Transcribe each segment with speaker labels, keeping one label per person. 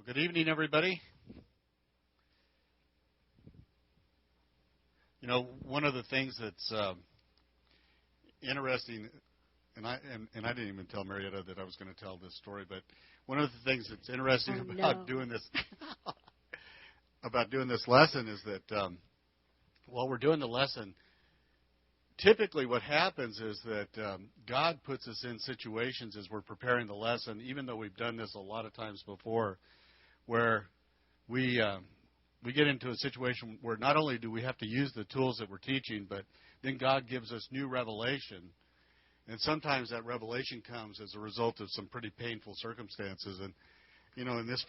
Speaker 1: Well, good evening, everybody. You know, one of the things that's interesting, and I didn't even tell Marietta that I was going to tell this story, but one of the things that's interesting about doing this lesson is that while we're doing the lesson, typically what happens is that God puts us in situations as we're preparing the lesson, even though we've done this a lot of times before, where we get into a situation where not only do we have to use the tools that we're teaching, but then God gives us new revelation. And sometimes that revelation comes as a result of some pretty painful circumstances. And, you know, in this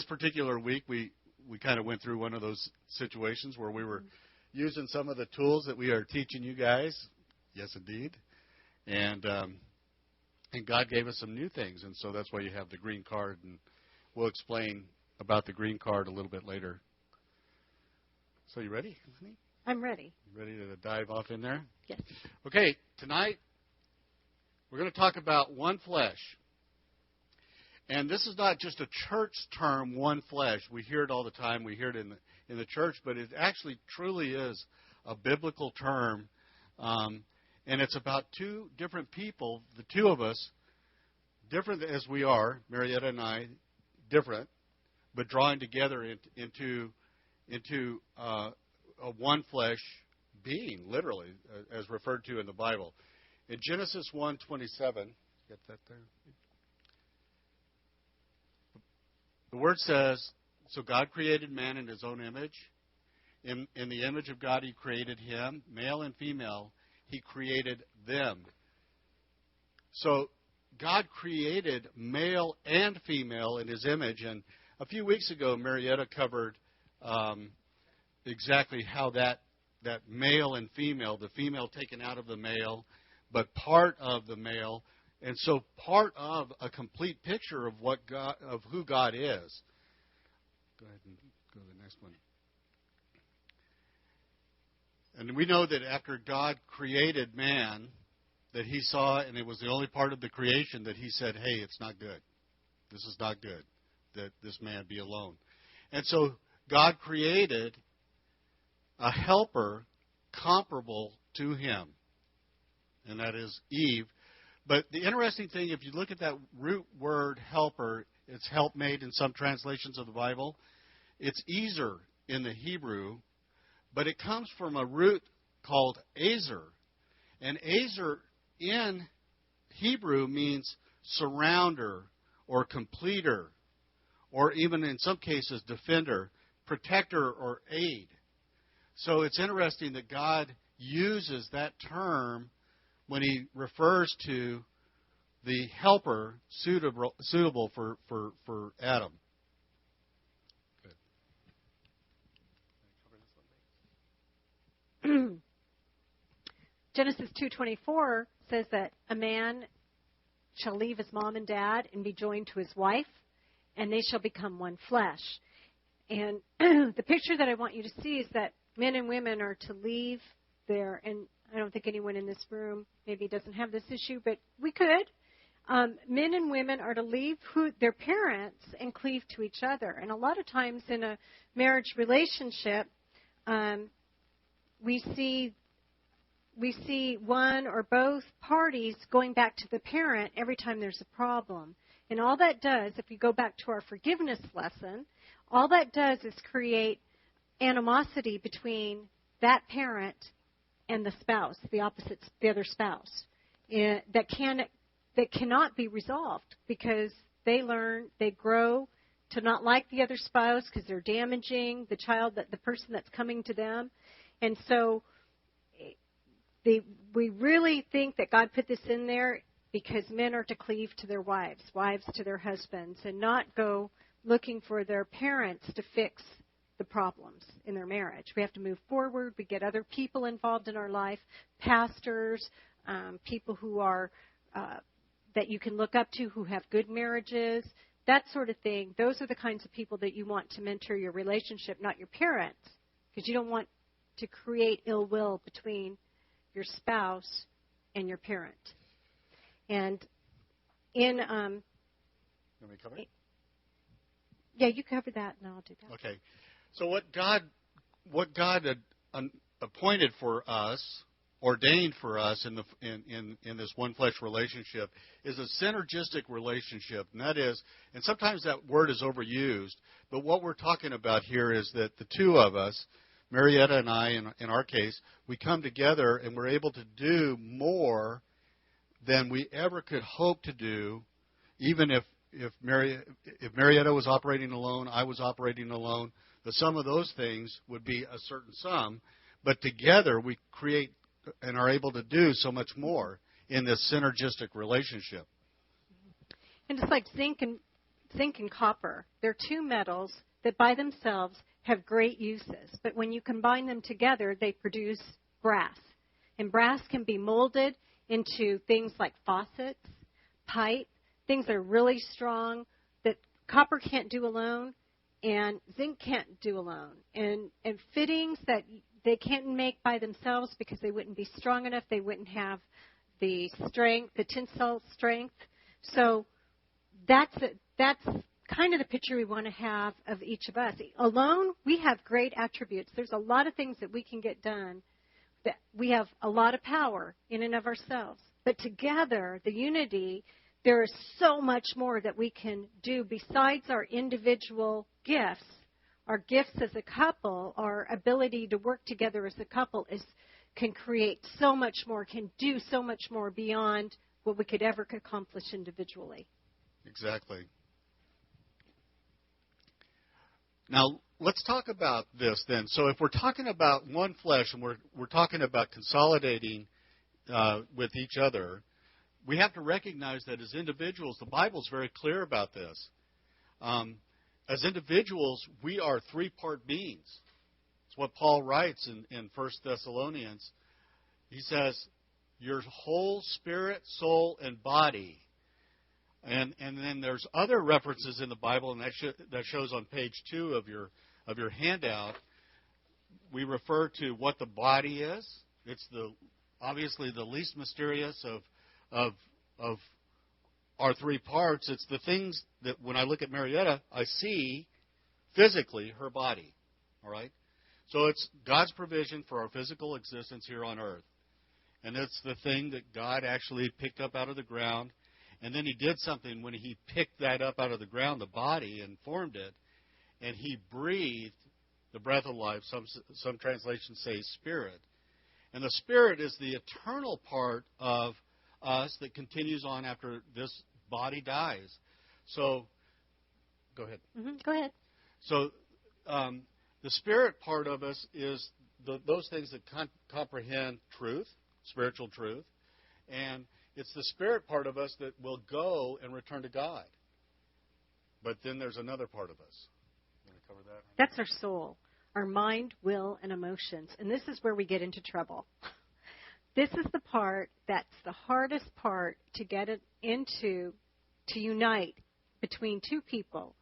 Speaker 1: particular week, we kind of went through one of those situations where we were using some of the tools that we are teaching you guys. Yes, indeed. And God gave us some new things. And so that's why you have the green card. And we'll explain about the green card a little bit later. So you ready?
Speaker 2: I'm ready.
Speaker 1: You ready to dive off in there?
Speaker 2: Yes.
Speaker 1: Okay, tonight we're going to talk about one flesh. And this is not just a church term, one flesh. We hear it all the time. We hear it in the church, but it actually truly is a biblical term. And it's about two different people, the two of us, different as we are, Marietta and I, different, but drawing together into a one flesh being, literally, as referred to in the Bible. In Genesis 1:27, get that there? The word says, so God created man in his own image. In the image of God he created him, male and female, he created them. So God created male and female in his image. And a few weeks ago, Marietta covered exactly how that male and female, the female taken out of the male, but part of the male, and so part of a complete picture of who God is. Go ahead and go to the next one. And we know that after God created man, that he saw, and it was the only part of the creation that he said, hey, it's not good. This is not good that this man be alone. And so God created a helper comparable to him, and that is Eve. But the interesting thing, if you look at that root word helper, it's helpmate in some translations of the Bible. It's ezer in the Hebrew, but it comes from a root called azer. And azer in Hebrew means surrounder or completer, or even in some cases defender, protector, or aid. So it's interesting that God uses that term when he refers to the helper suitable for Adam.
Speaker 2: Good. Genesis 2:24 says that a man shall leave his mom and dad and be joined to his wife, and they shall become one flesh. And the picture that I want you to see is that men and women are to leave their, and I don't think anyone in this room maybe doesn't have this issue, but we could. Men and women are to leave their parents and cleave to each other. And a lot of times in a marriage relationship, we see one or both parties going back to the parent every time there's a problem. And all that does, if you go back to our forgiveness lesson, all that does is create animosity between that parent and the spouse, the other spouse, that cannot be resolved because they grow to not like the other spouse because they're damaging the person that's coming to them. And so we really think that God put this in there because men are to cleave to their wives to their husbands, and not go looking for their parents to fix the problems in their marriage. We have to move forward. We get other people involved in our life, pastors, people who are that you can look up to who have good marriages, that sort of thing. Those are the kinds of people that you want to mentor your relationship, not your parents, because you don't want to create ill will between your spouse and your parent. And in
Speaker 1: Let me cover it.
Speaker 2: Yeah, you cover that, and I'll do that.
Speaker 1: Okay. So what God had appointed for us, ordained for us in this one flesh relationship, is a synergistic relationship, and that is, and sometimes that word is overused, but what we're talking about here is that the two of us, Marietta and I, in our case, we come together and we're able to do more than we ever could hope to do, even if Marietta was operating alone, I was operating alone. The sum of those things would be a certain sum, but together we create and are able to do so much more in this synergistic relationship.
Speaker 2: And it's like zinc and copper. They're two metals that by themselves have great uses, but when you combine them together, they produce brass. And brass can be molded into things like faucets, pipe, things that are really strong that copper can't do alone and zinc can't do alone. And fittings that they can't make by themselves because they wouldn't be strong enough. They wouldn't have the strength, the tensile strength. So that's kind of the picture we want to have of each of us. Alone, we have great attributes. There's a lot of things that we can get done. That we have a lot of power in and of ourselves. But together, the unity, there is so much more that we can do besides our individual gifts. Our gifts as a couple, our ability to work together as a couple can create so much more, can do so much more beyond what we could ever accomplish individually.
Speaker 1: Exactly. Now, let's talk about this then. So if we're talking about one flesh and we're talking about consolidating with each other, we have to recognize that as individuals, the Bible's very clear about this. As individuals, we are three-part beings. It's what Paul writes in 1 Thessalonians. He says, your whole spirit, soul, and body. And then there's other references in the Bible, and that shows on page 2 of your handout. We refer to what the body is. It's obviously the least mysterious of our three parts. It's the things that when I look at Marietta, I see physically her body. All right? So it's God's provision for our physical existence here on earth. And it's the thing that God actually picked up out of the ground. And then he did something when he picked that up out of the ground, the body, and formed it. And he breathed the breath of life. Some translations say spirit. And the spirit is the eternal part of us that continues on after this body dies. So, go ahead.
Speaker 2: Mm-hmm. Go ahead.
Speaker 1: So, the spirit part of us is those things that comprehend truth, spiritual truth, and it's the spirit part of us that will go and return to God. But then there's another part of us. You want to cover that?
Speaker 2: That's our soul, our mind, will, and emotions. And this is where we get into trouble. This is the part that's the hardest part to get it into, to unite between two people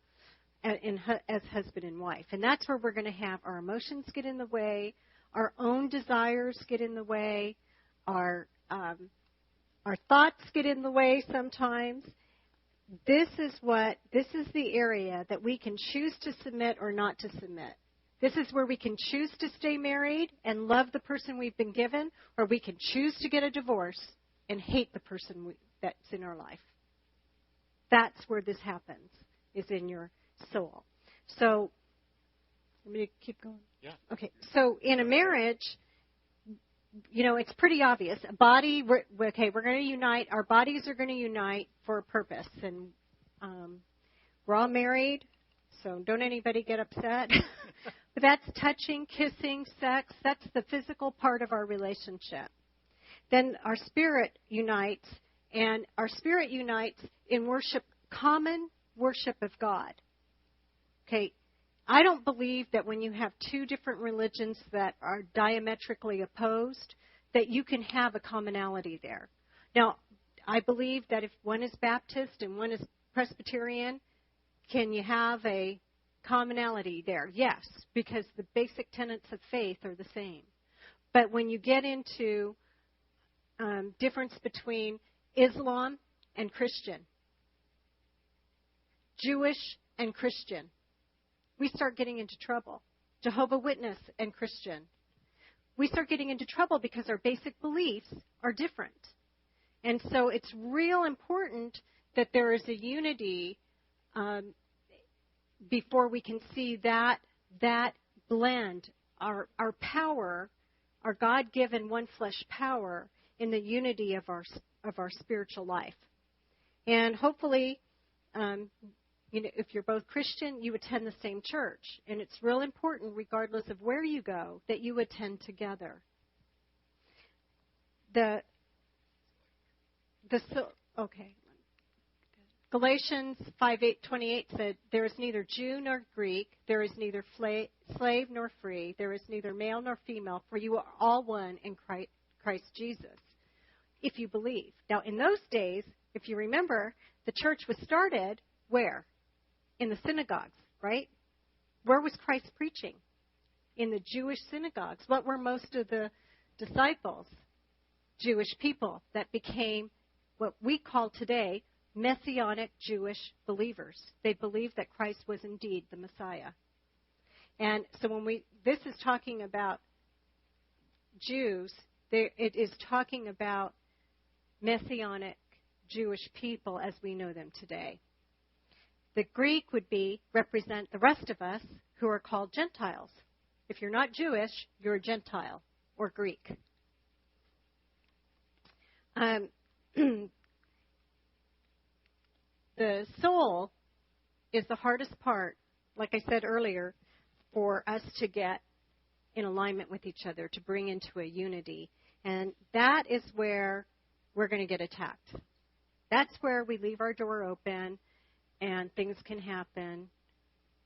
Speaker 2: as husband and wife. And that's where we're going to have our emotions get in the way, our own desires get in the way, our thoughts get in the way sometimes. This is the area that we can choose to submit or not to submit. This is where we can choose to stay married and love the person we've been given, or we can choose to get a divorce and hate the person that's in our life. That's where this happens, is in your soul. So, let me keep going.
Speaker 1: Yeah.
Speaker 2: Okay. So, in a marriage, it's pretty obvious. A body, we're going to unite. Our bodies are going to unite for a purpose. And we're all married, so don't anybody get upset. But that's touching, kissing, sex. That's the physical part of our relationship. Then our spirit unites, and our spirit unites in worship, common worship of God. Okay, I don't believe that when you have two different religions that are diametrically opposed, that you can have a commonality there. Now, I believe that if one is Baptist and one is Presbyterian, can you have a commonality there? Yes, because the basic tenets of faith are the same. But when you get into difference between Islam and Christian, Jewish and Christian, we start getting into trouble. Jehovah's Witness and Christian. We start getting into trouble because our basic beliefs are different. And so it's real important that there is a unity before we can see that blend, our power, our God-given one flesh power in the unity of our spiritual life. And hopefully, if you're both Christian, you attend the same church. And it's real important, regardless of where you go, that you attend together. Galatians 5:28 said, "There is neither Jew nor Greek, there is neither slave nor free, there is neither male nor female, for you are all one in Christ Jesus, if you believe." Now, in those days, if you remember, the church was started where? In the synagogues, right? Where was Christ preaching? In the Jewish synagogues. What were most of the disciples? Jewish people that became what we call today Messianic Jewish believers. They believed that Christ was indeed the Messiah. And so this is talking about Jews, it is talking about Messianic Jewish people as we know them today. The Greek would represent the rest of us who are called Gentiles. If you're not Jewish, you're a Gentile or Greek. The soul is the hardest part, like I said earlier, for us to get in alignment with each other, to bring into a unity. And that is where we're going to get attacked. That's where we leave our door open and things can happen.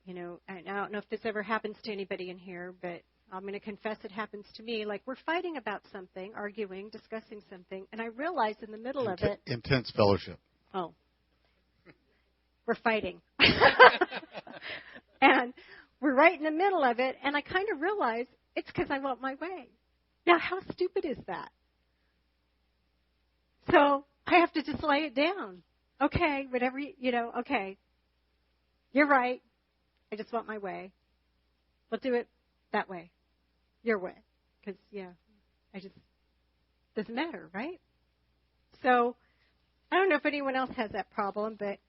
Speaker 2: I don't know if this ever happens to anybody in here, but I'm going to confess it happens to me. Like, we're fighting about something, arguing, discussing something, and I realize in the middle of it...
Speaker 1: Intense fellowship.
Speaker 2: Oh. We're fighting. And we're right in the middle of it, and I kind of realize it's because I want my way. Now, how stupid is that? So I have to just lay it down. Okay, whatever, okay. You're right. I just want my way. We'll do it that way. Your way. Because, doesn't matter, right? So I don't know if anyone else has that problem, but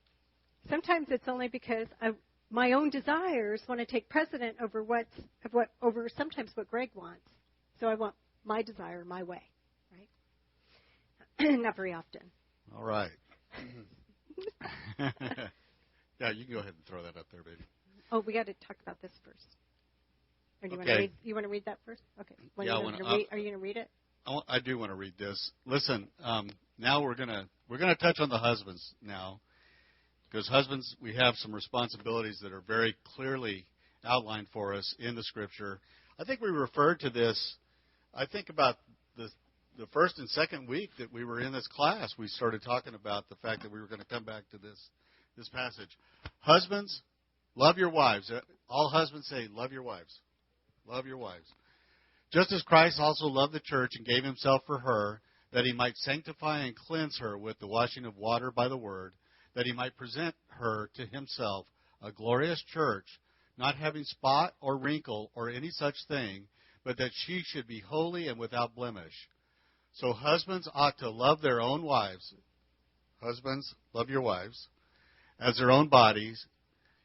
Speaker 2: sometimes it's only because my own desires want to take precedent over sometimes what Greg wants. So I want my desire my way, right? Not very often.
Speaker 1: All right. Yeah, you can go ahead and throw that up there, baby.
Speaker 2: Oh, we got to talk about this first. Or do you want to read that first? Okay. Are you going to read it?
Speaker 1: I do want to read this. Listen, now we're gonna touch on the husbands now, because husbands, we have some responsibilities that are very clearly outlined for us in the Scripture. I think we referred to this. I think about the first and second week that we were in this class, we started talking about the fact that we were going to come back to this passage. Husbands, love your wives. All husbands say, love your wives. Love your wives. Just as Christ also loved the church and gave himself for her, that he might sanctify and cleanse her with the washing of water by the word, that he might present her to himself a glorious church, not having spot or wrinkle or any such thing, but that she should be holy and without blemish. So husbands ought to love their own wives. Husbands, love your wives as their own bodies.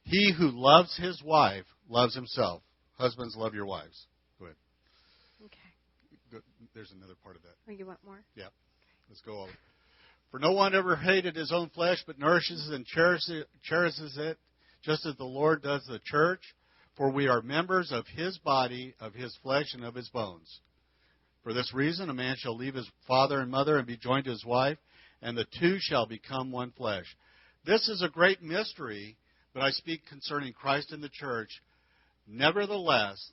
Speaker 1: He who loves his wife loves himself. Husbands, love your wives. Go ahead.
Speaker 2: Okay.
Speaker 1: There's another part of that.
Speaker 2: Oh, you want more?
Speaker 1: Yeah. Let's go over. For no one ever hated his own flesh, but nourishes and cherishes it, just as the Lord does the church. For we are members of his body, of his flesh, and of his bones. For this reason, a man shall leave his father and mother and be joined to his wife, and the two shall become one flesh. This is a great mystery, but I speak concerning Christ and the church. Nevertheless,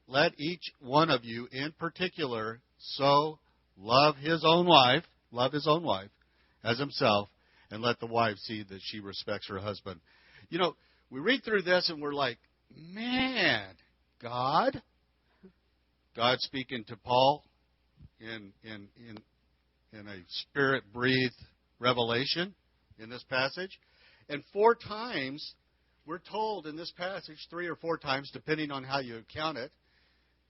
Speaker 1: let each one of you in particular so love his own wife as himself, and let the wife see that she respects her husband. We read through this and we're like, man, God speaking to Paul in a spirit-breathed revelation in this passage. And 4 times we're told in this passage 3 or 4 times, depending on how you count it,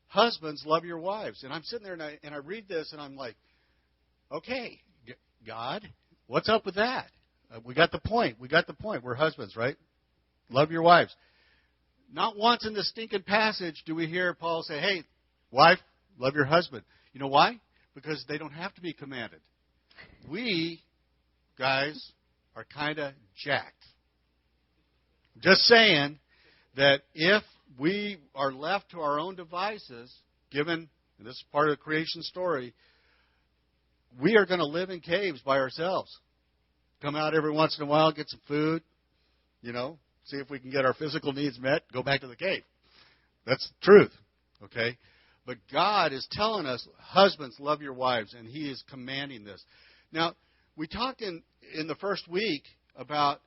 Speaker 1: husbands, love your wives. And I'm sitting there and I read this and I'm like, okay, God, what's up with that? We got the point. We're husbands, right? Love your wives. Not once in the stinking passage do we hear Paul say, hey, wife, love your husband. You know why? Because they don't have to be commanded. We, guys, are kind of jacked. Just saying that if we are left to our own devices, given, and this is part of the creation story, we are going to live in caves by ourselves. Come out every once in a while, get some food, see if we can get our physical needs met, go back to the cave. That's the truth, okay? But God is telling us, husbands, love your wives, and He is commanding this. Now, we talked in the first week about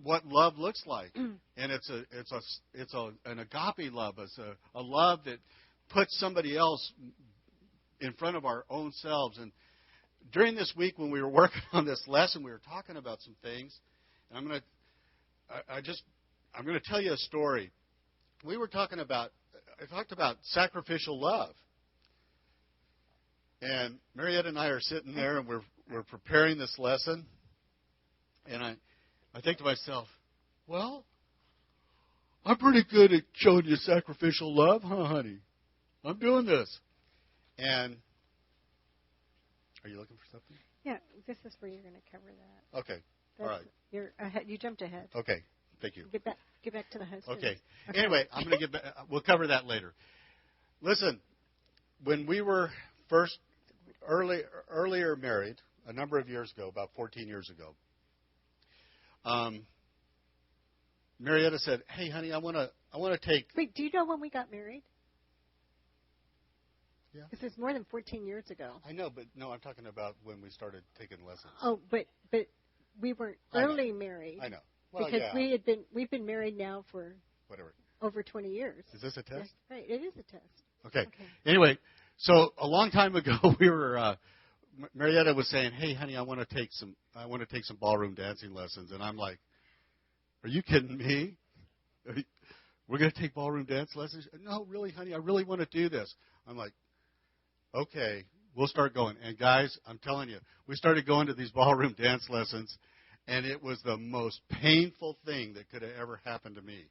Speaker 1: what love looks like, and it's an agape love. It's a love that puts somebody else in front of our own selves. And during this week, when we were working on this lesson, we were talking about some things, and I'm going to tell you a story. I talked about sacrificial love. And Marietta and I are sitting there, and we're preparing this lesson. And I think to myself, well, I'm pretty good at showing you sacrificial love, huh, honey? I'm doing this. And are you looking for something?
Speaker 2: Yeah, this is where you're going to cover that.
Speaker 1: Okay. All right.
Speaker 2: You're ahead. You jumped ahead.
Speaker 1: Okay. Thank you.
Speaker 2: Get back to the husband.
Speaker 1: Okay. Anyway, I'm going to get back. We'll cover that later. Listen, when we were earlier married, a number of years ago, about 14 years ago, Marietta said, "Hey, honey, I want to take."
Speaker 2: Wait, do you know when we got married?
Speaker 1: Yeah.
Speaker 2: This is more than 14 years ago.
Speaker 1: I know, but no, I'm talking about when we started taking lessons.
Speaker 2: Oh, but we weren't early married.
Speaker 1: I know. Well,
Speaker 2: because
Speaker 1: yeah.
Speaker 2: we've been married now for over 20 years.
Speaker 1: Is this a test?
Speaker 2: Yeah, right, it is a test.
Speaker 1: Okay. Anyway, so a long time ago, we were. Marietta was saying, "Hey, honey, I want to take some ballroom dancing lessons," and I'm like, "Are you kidding me? We're going to take ballroom dance lessons?" "No, really, honey, I really want to do this." I'm like, "Okay, we'll start going." And guys, I'm telling you, we started going to these ballroom dance lessons, and it was the most painful thing that could have ever happened to me.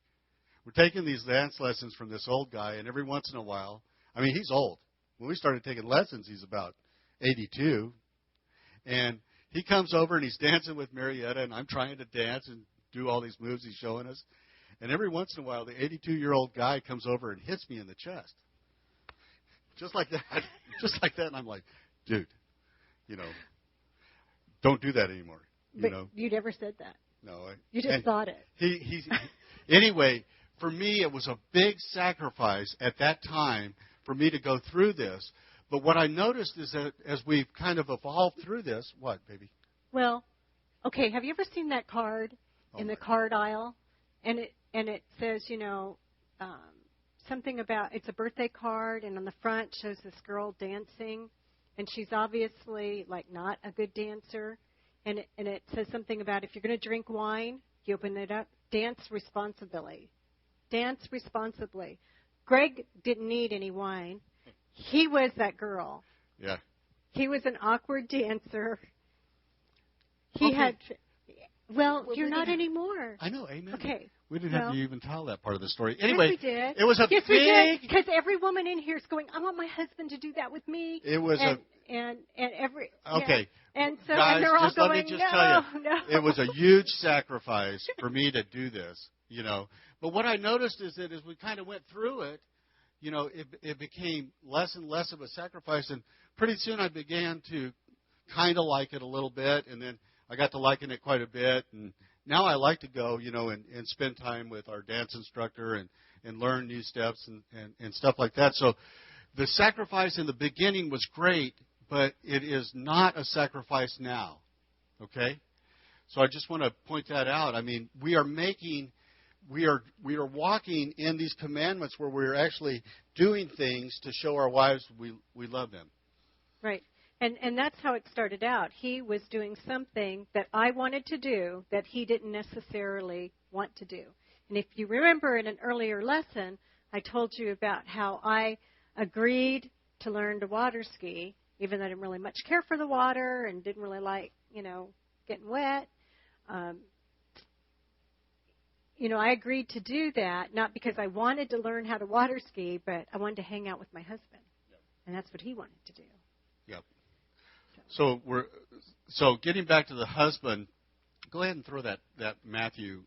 Speaker 1: We're taking these dance lessons from this old guy, and every once in a while, I mean, he's old. When we started taking lessons, he's about 82. And he comes over, and he's dancing with Marietta, and I'm trying to dance and do all these moves he's showing us. And every once in a while, the 82-year-old guy comes over and hits me in the chest. Just like that. Just like that. And I'm like, dude, don't do that anymore.
Speaker 2: But you never said that.
Speaker 1: No.
Speaker 2: You just thought it.
Speaker 1: Anyway, for me, it was a big sacrifice at that time for me to go through this. But what I noticed is that as we've kind of evolved through this, what, baby?
Speaker 2: Well, okay, have you ever seen that card in the card aisle? And it says, something about, it's a birthday card, and on the front shows this girl dancing, and she's obviously, not a good dancer. And it says something about if you're going to drink wine, you open it up, dance responsibly. Dance responsibly. Greg didn't need any wine. He was that girl.
Speaker 1: Yeah.
Speaker 2: He was an awkward dancer. You're not anymore.
Speaker 1: I know, amen.
Speaker 2: Okay.
Speaker 1: We didn't have to even tell that part of the story. Anyway,
Speaker 2: yes, we did.
Speaker 1: It was a
Speaker 2: yes,
Speaker 1: big...
Speaker 2: we did, because every woman in here is going, I want my husband to do that with me.
Speaker 1: It was
Speaker 2: and every...
Speaker 1: Okay.
Speaker 2: Yeah. And so
Speaker 1: guys,
Speaker 2: and they're all
Speaker 1: let
Speaker 2: going,
Speaker 1: me just tell you,
Speaker 2: no.
Speaker 1: It was a huge sacrifice for me to do this, But what I noticed is that as we kind of went through it, it became less and less of a sacrifice. And pretty soon I began to kind of like it a little bit. And then I got to liking it quite a bit. And now I like to go, and spend time with our dance instructor and learn new steps and stuff like that. So the sacrifice in the beginning was great, but it is not a sacrifice now. Okay? So I just want to point that out. I mean, we are walking in these commandments where we're actually doing things to show our wives we love them.
Speaker 2: Right. And that's how it started out. He was doing something that I wanted to do that he didn't necessarily want to do. And if you remember in an earlier lesson, I told you about how I agreed to learn to water ski, even though I didn't really much care for the water and didn't really like, getting wet. I agreed to do that, not because I wanted to learn how to water ski, but I wanted to hang out with my husband. Yep. And that's what he wanted to do.
Speaker 1: Yep. So getting back to the husband, go ahead and throw that Matthew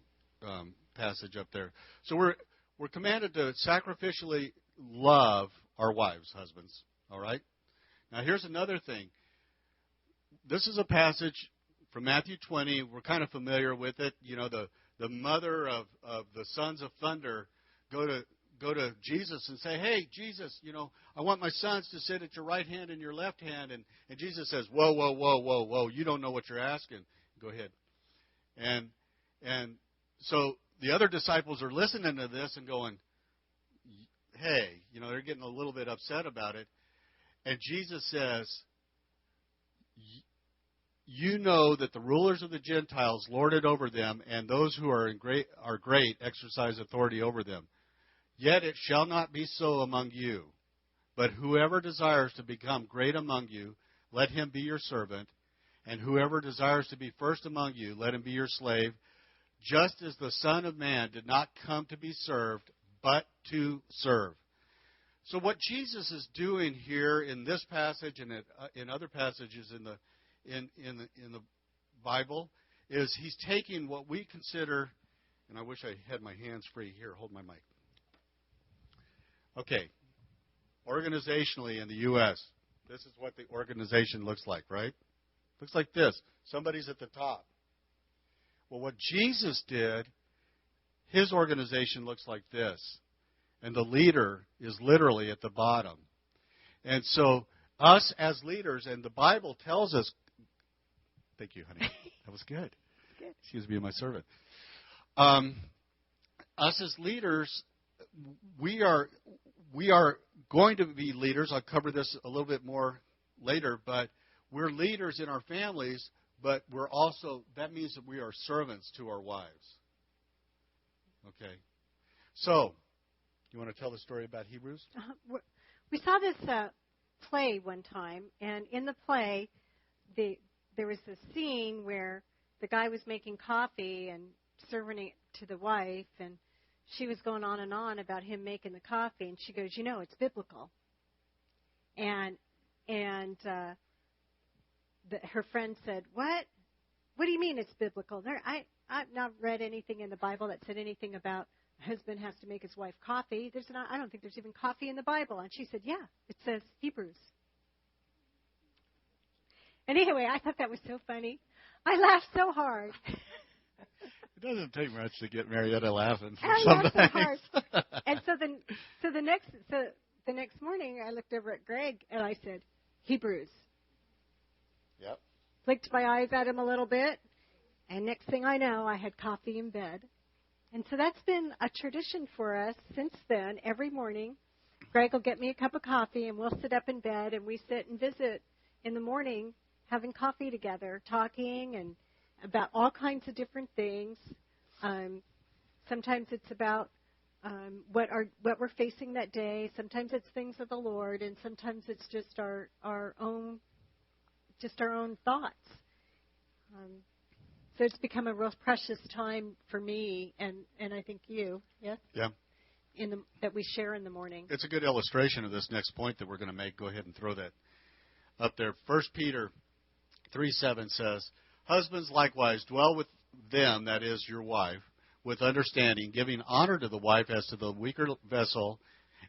Speaker 1: passage up there. So we're commanded to sacrificially love our wives, husbands. All right? Now here's another thing. This is a passage from Matthew 20. We're kind of familiar with it. The mother of the sons of thunder go to Jesus and say, "Hey, Jesus, I want my sons to sit at your right hand and your left hand." And Jesus says, "Whoa, whoa, whoa, whoa, whoa! You don't know what you're asking. Go ahead." And so the other disciples are listening to this and going, "Hey," they're getting a little bit upset about it. And Jesus says, "You know that the rulers of the Gentiles lord it over them, and those who are great exercise authority over them. Yet it shall not be so among you. But whoever desires to become great among you, let him be your servant. And whoever desires to be first among you, let him be your slave. Just as the Son of Man did not come to be served, but to serve." So what Jesus is doing here in this passage and in other passages in the Bible is he's taking what we consider, and I wish I had my hands free here. Hold my mic. Okay. Organizationally in the U.S., this is what the organization looks like, right? Looks like this. Somebody's at the top. Well, what Jesus did, his organization looks like this. And the leader is literally at the bottom. And so us as leaders, and the Bible tells us, thank you, honey. That was good.
Speaker 2: Good.
Speaker 1: Excuse me, my servant. Us as leaders, we are going to be leaders. I'll cover this a little bit more later, but we're leaders in our families, but that means that we are servants to our wives. Okay. So, you want to tell the story about Hebrews?
Speaker 2: We saw this play one time, and in the play, there was this scene where the guy was making coffee and serving it to the wife, and she was going on and on about him making the coffee, and she goes, "It's biblical." And her friend said, "What? What do you mean it's biblical? I've not read anything in the Bible that said anything about a husband has to make his wife coffee. I don't think there's even coffee in the Bible." And she said, "Yeah, it says Hebrews." And anyway, I thought that was so funny. I laughed so hard.
Speaker 1: It doesn't take much to get Marietta laughing.
Speaker 2: I laughed so hard. And so the next morning, I looked over at Greg and I said, "Hebrews."
Speaker 1: Yep.
Speaker 2: Flicked my eyes at him a little bit, and next thing I know, I had coffee in bed. And so that's been a tradition for us since then. Every morning, Greg will get me a cup of coffee, and we'll sit up in bed, and we sit and visit in the morning, having coffee together, talking and about all kinds of different things. Sometimes it's about what we're facing that day. Sometimes it's things of the Lord, and sometimes it's just our own thoughts. So it's become a real precious time for me, and I think you, yes? Yeah. That we share in the morning.
Speaker 1: It's a good illustration of this next point that we're going to make. Go ahead and throw that up there. 1 Peter 3:7 says, "Husbands likewise dwell with them," that is your wife, "with understanding, giving honor to the wife as to the weaker vessel,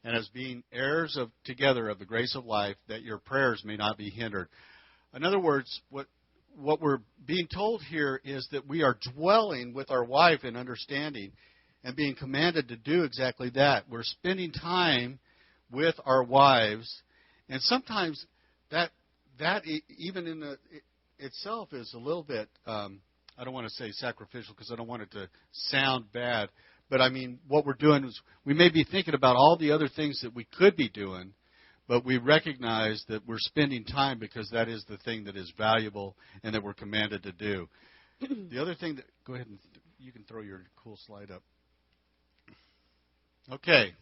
Speaker 1: and as being heirs together of the grace of life, that your prayers may not be hindered." In other words, what we're being told here is that we are dwelling with our wife in understanding and being commanded to do exactly that. We're spending time with our wives, and sometimes that even in itself is a little bit, I don't want to say sacrificial because I don't want it to sound bad, but I mean what we're doing is we may be thinking about all the other things that we could be doing, but we recognize that we're spending time because that is the thing that is valuable and that we're commanded to do. The other thing go ahead and you can throw your cool slide up. Okay.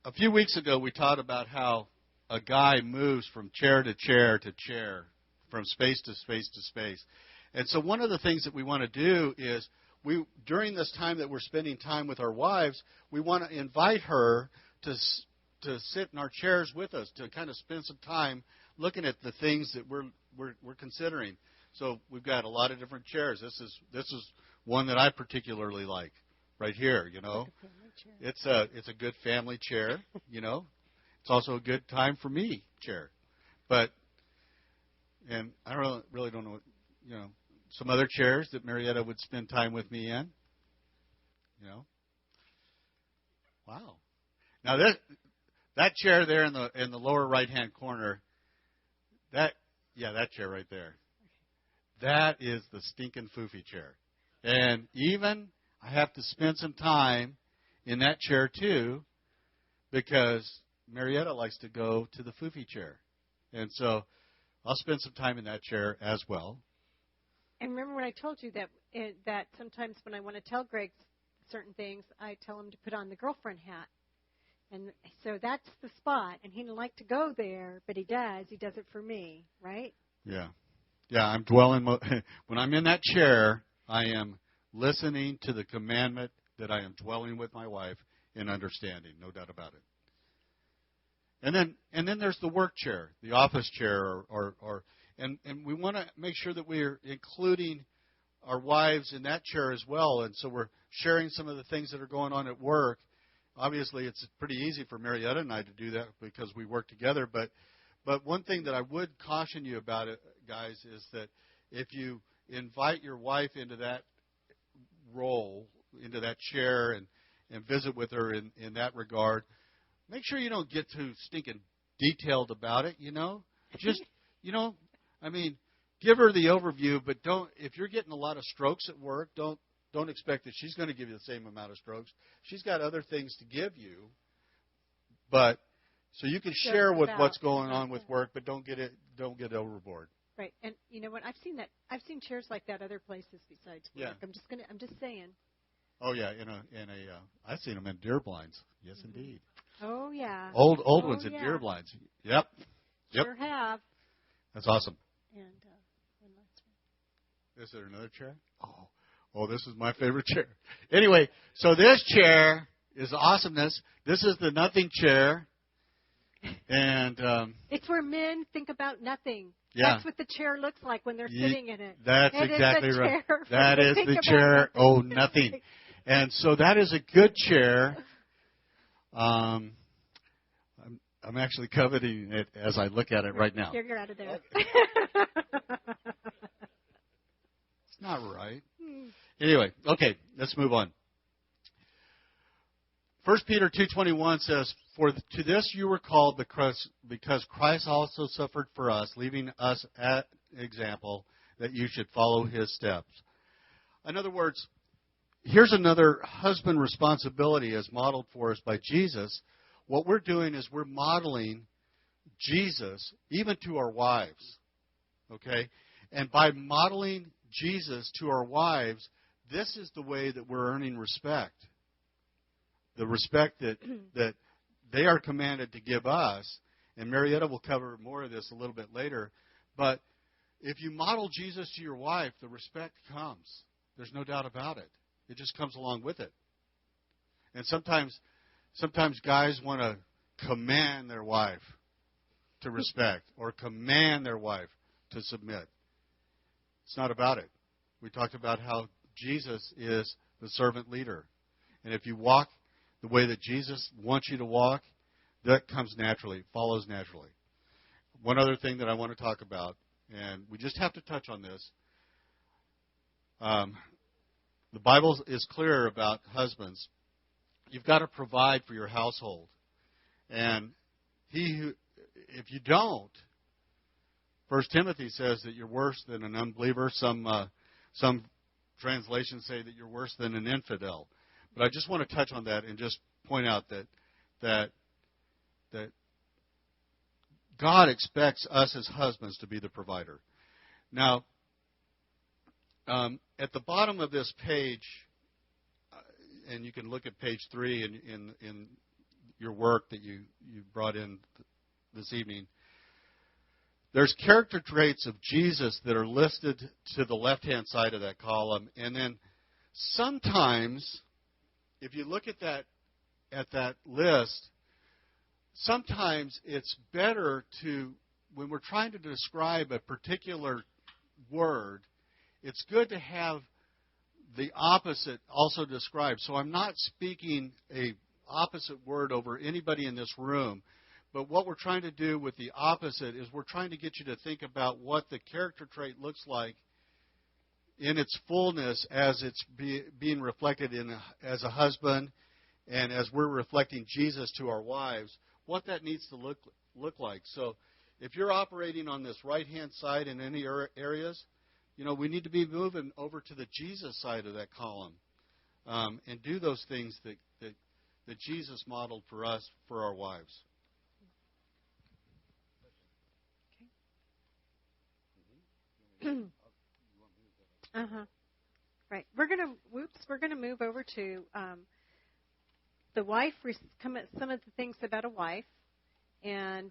Speaker 1: A few weeks ago, we talked about how a guy moves from chair to chair to chair, from space to space to space. And so one of the things that we want to do is, during this time that we're spending time with our wives, we want to invite her to sit in our chairs with us, to kind of spend some time looking at the things that we're considering. So we've got a lot of different chairs. This is one that I particularly like, right here. You know, it's a good family chair. You know, it's also a good time for me chair. And I really don't know. You know, some other chairs that Marietta would spend time with me in. You know, wow. Now that chair there in the lower right hand corner, that chair right there. That is the stinking foofy chair. And even I have to spend some time in that chair too, because Marietta likes to go to the foofy chair. And so I'll spend some time in that chair as well.
Speaker 2: And remember when I told you that sometimes when I want to tell Greg certain things, I tell him to put on the girlfriend hat. And so that's the spot. And he doesn't like to go there, but he does. He does it for me, right?
Speaker 1: Yeah. Yeah, I'm dwelling. When I'm in that chair, I am listening to the commandment that I am dwelling with my wife in understanding, no doubt about it. And then there's the work chair, the office chair, and we want to make sure that we're including our wives in that chair as well. And so we're sharing some of the things that are going on at work. Obviously, it's pretty easy for Marietta and I to do that because we work together. But one thing that I would caution you about it, guys, is that if you invite your wife into that role, into that chair, and visit with her in that regard, make sure you don't get too stinking detailed about it, you know. Just, you know, I mean, give her the overview, but don't, if you're getting a lot of strokes at work, don't expect that she's going to give you the same amount of strokes. She's got other things to give you, but so you can share with what's going on with work, but don't get overboard.
Speaker 2: Right, and you know what? I've seen chairs like that other places besides work.
Speaker 1: Yeah.
Speaker 2: I'm just saying.
Speaker 1: Oh yeah, I've seen them in deer blinds. Yes, indeed.
Speaker 2: Oh yeah.
Speaker 1: Old ones in deer blinds. Yep.
Speaker 2: Sure have.
Speaker 1: That's awesome.
Speaker 2: And one last one.
Speaker 1: Is there another chair? Oh, this is my favorite chair. Anyway, so this chair is awesomeness. This is the nothing chair. And
Speaker 2: it's where men think about nothing.
Speaker 1: Yeah.
Speaker 2: That's what the chair looks like when they're sitting in it.
Speaker 1: That's exactly right. That is the chair. Oh, nothing. And so that is a good chair. I'm actually coveting it as I look at it right now.
Speaker 2: You're out of there.
Speaker 1: It's not right. Anyway, okay, let's move on. 1 Peter 2:21 says, "For to this you were called because Christ also suffered for us, leaving us an example that you should follow his steps." In other words, here's another husband responsibility as modeled for us by Jesus. What we're doing is we're modeling Jesus even to our wives. Okay? And by modeling Jesus to our wives, this is the way that we're earning respect. The respect that they are commanded to give us. And Marietta will cover more of this a little bit later. But if you model Jesus to your wife, the respect comes. There's no doubt about it. It just comes along with it. And sometimes guys want to command their wife to respect or command their wife to submit. It's not about it. We talked about how Jesus is the servant leader. And if you walk the way that Jesus wants you to walk, that comes naturally, follows naturally. One other thing that I want to talk about, and we just have to touch on this. The Bible is clear about husbands. You've got to provide for your household. And if you don't, 1 Timothy says that you're worse than an unbeliever. Some translations say that you're worse than an infidel. But I just want to touch on that and just point out that God expects us as husbands to be the provider. Now, at the bottom of this page, and you can look at page 3 in your work that you brought in this evening. There's character traits of Jesus that are listed to the left-hand side of that column. And then sometimes, if you look at that list, sometimes it's better to, when we're trying to describe a particular word, it's good to have the opposite also described. So I'm not speaking a opposite word over anybody in this room. But what we're trying to do with the opposite is we're trying to get you to think about what the character trait looks like in its fullness as it's being reflected as a husband and as we're reflecting Jesus to our wives, what that needs to look like. So if you're operating on this right-hand side in any areas, we need to be moving over to the Jesus side of that column and do those things that Jesus modeled for us, for our wives.
Speaker 2: Right. We're gonna move over to the wife. Some of the things about a wife, and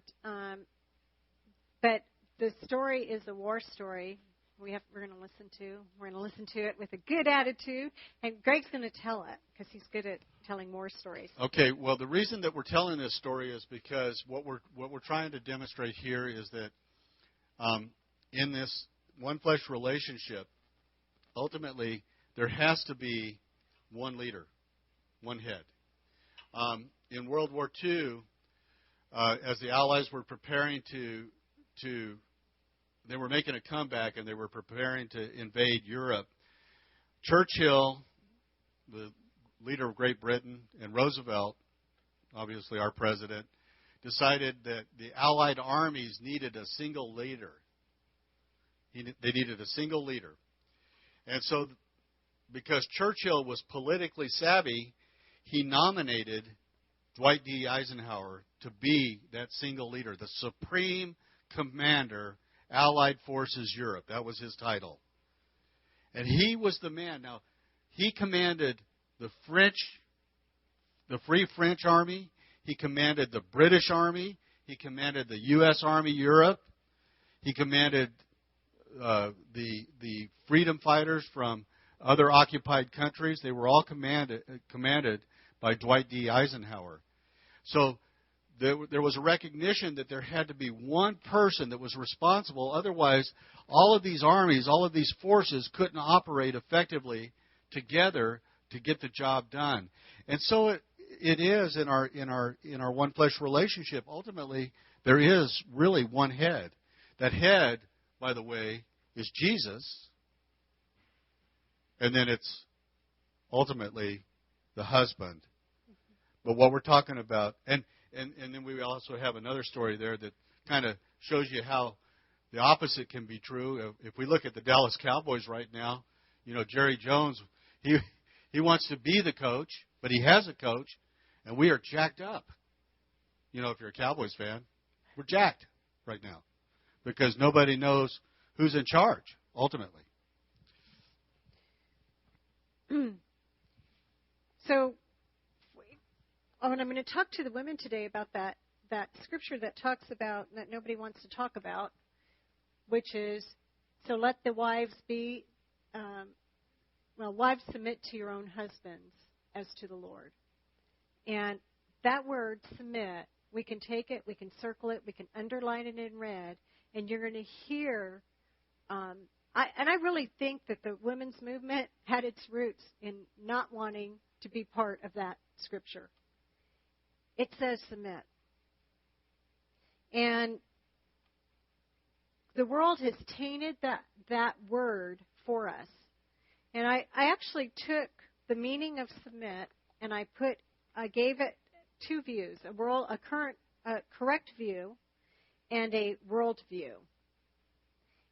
Speaker 2: but the story is a war story. We're going to listen to. We're going to listen to it with a good attitude, and Greg's going to tell it because he's good at telling war stories.
Speaker 1: Okay. Well, the reason that we're telling this story is because what we're trying to demonstrate here is that in this one flesh relationship, ultimately there has to be one leader, one head. In World War II, as the Allies were preparing they were making a comeback and they were preparing to invade Europe, Churchill, the leader of Great Britain, and Roosevelt, obviously our president, decided that the Allied armies needed a single leader. They needed a single leader. And so, because Churchill was politically savvy, he nominated Dwight D. Eisenhower to be that single leader, the Supreme Commander, Allied Forces Europe. That was his title. And he was the man. Now, he commanded the Free French Army. He commanded the British Army. He commanded the U.S. Army Europe. He commanded the freedom fighters from other occupied countries. They were all commanded by Dwight D. Eisenhower. So there was a recognition that there had to be one person that was responsible. Otherwise, all of these armies, all of these forces couldn't operate effectively together to get the job done. And so it is in our one flesh relationship. Ultimately, there is really one head. That head, by the way, is Jesus. And then it's ultimately the husband. But what we're talking about, and then we also have another story there that kind of shows you how the opposite can be true. If we look at the Dallas Cowboys right now, Jerry Jones, he wants to be the coach, but he has a coach, and we are jacked up. If you're a Cowboys fan, we're jacked right now because nobody knows who's in charge, ultimately.
Speaker 2: So, and I'm going to talk to the women today about that scripture that talks about, that nobody wants to talk about, which is, so let the wives be, wives submit to your own husbands as to the Lord. And that word, submit, we can take it, we can circle it, we can underline it in red, and you're going to hear, I really think that the women's movement had its roots in not wanting to be part of that scripture. It says submit. And the world has tainted that word for us. And I actually took the meaning of submit and I gave it two views, a correct view and a world view.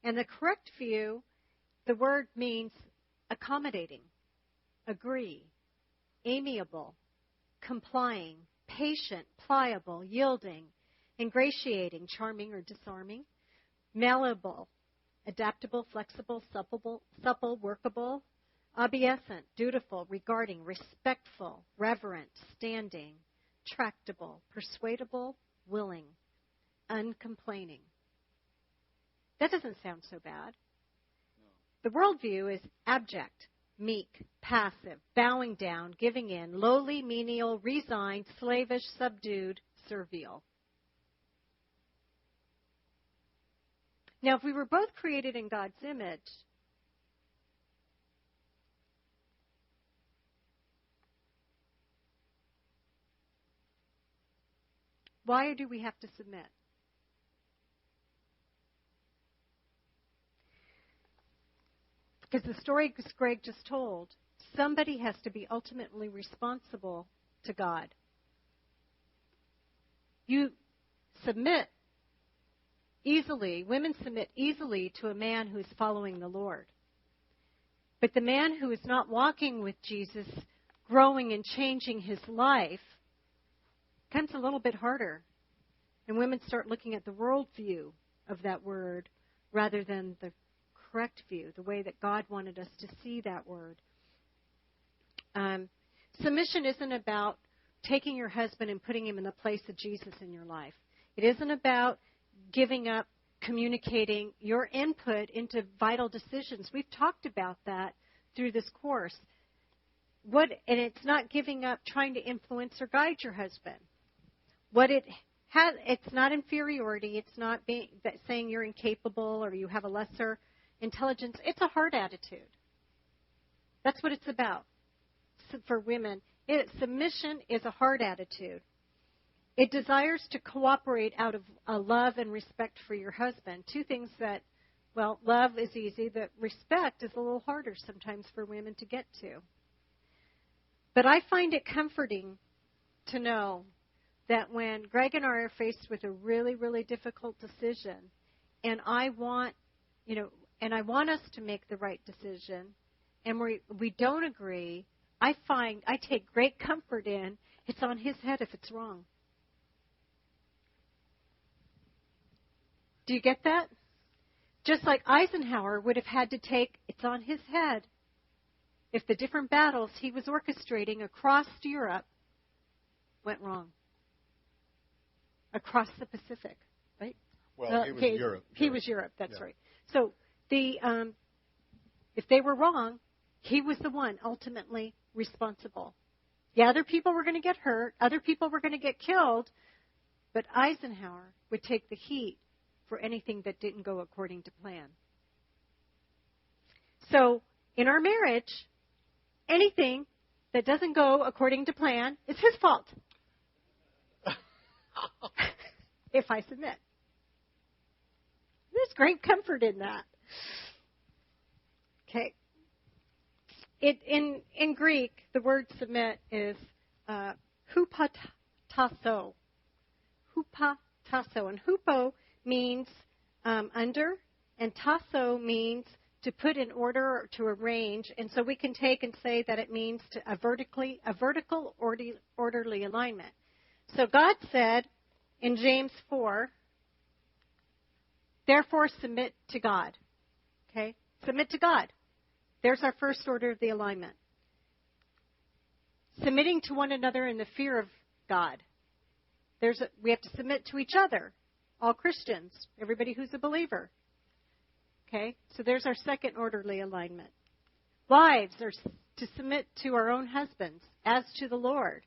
Speaker 2: And the correct view, the word means accommodating, agree, amiable, complying, patient, pliable, yielding, ingratiating, charming or disarming, malleable, adaptable, flexible, supple, workable, Obeisant, dutiful, regarding, respectful, reverent, standing, tractable, persuadable, willing, uncomplaining. That doesn't sound so bad. The worldview is abject, meek, passive, bowing down, giving in, lowly, menial, resigned, slavish, subdued, servile. Now, if we were both created in God's image, why do we have to submit? Because the story Greg just told, somebody has to be ultimately responsible to God. You submit easily, women submit easily to a man who is following the Lord. But the man who is not walking with Jesus, growing and changing his life, becomes a little bit harder. And women start looking at the worldview of that word rather than the correct view, the way that God wanted us to see that word. Submission isn't about taking your husband and putting him in the place of Jesus in your life. It isn't about giving up communicating your input into vital decisions. We've talked about that through this course. And it's not giving up trying to influence or guide your husband. It's not inferiority. It's not saying you're incapable or you have a lesser intelligence. It's a heart attitude. That's what it's about. For women, submission is a heart attitude. It desires to cooperate out of a love and respect for your husband. Two things that, well, love is easy. The respect is a little harder sometimes for women to get to. But I find it comforting to know that when Greg and I are faced with a really, really difficult decision, and I want us to make the right decision, and we don't agree, I take great comfort in it's on his head if it's wrong. Do you get that? Just like Eisenhower would have had to take it's on his head if the different battles he was orchestrating across Europe went wrong. Across the Pacific, right?
Speaker 1: Well, he was Europe.
Speaker 2: He was Europe, that's right. So if they were wrong, he was the one ultimately responsible. Yeah, other people were going to get hurt, other people were going to get killed, but Eisenhower would take the heat for anything that didn't go according to plan. So in our marriage, anything that doesn't go according to plan is his fault. If I submit. There's great comfort in that. Okay. In Greek, the word submit is hupotasso. Hupotasso. And hupo means under, and tasso means to put in order or to arrange. And so we can take and say that it means a vertical orderly alignment. So God said in James 4, therefore submit to God. Okay? Submit to God. There's our first order of the alignment. Submitting to one another in the fear of God. We have to submit to each other. All Christians. Everybody who's a believer. Okay? So there's our second orderly alignment. Wives are to submit to our own husbands as to the Lord.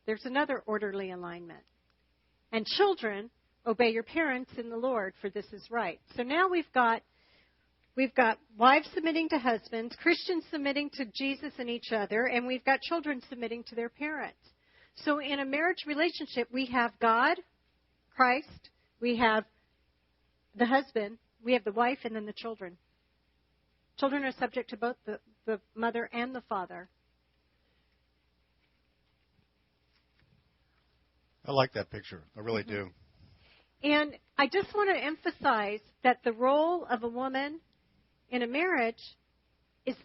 Speaker 2: There's another orderly alignment. And children, obey your parents in the Lord, for this is right. So now we've got wives submitting to husbands, Christians submitting to Jesus and each other, and we've got children submitting to their parents. So in a marriage relationship, we have God, Christ, we have the husband, we have the wife, and then the children. Children are subject to both the mother and the father.
Speaker 1: I like that picture. I really do.
Speaker 2: And I just want to emphasize that the role of a woman in a marriage is,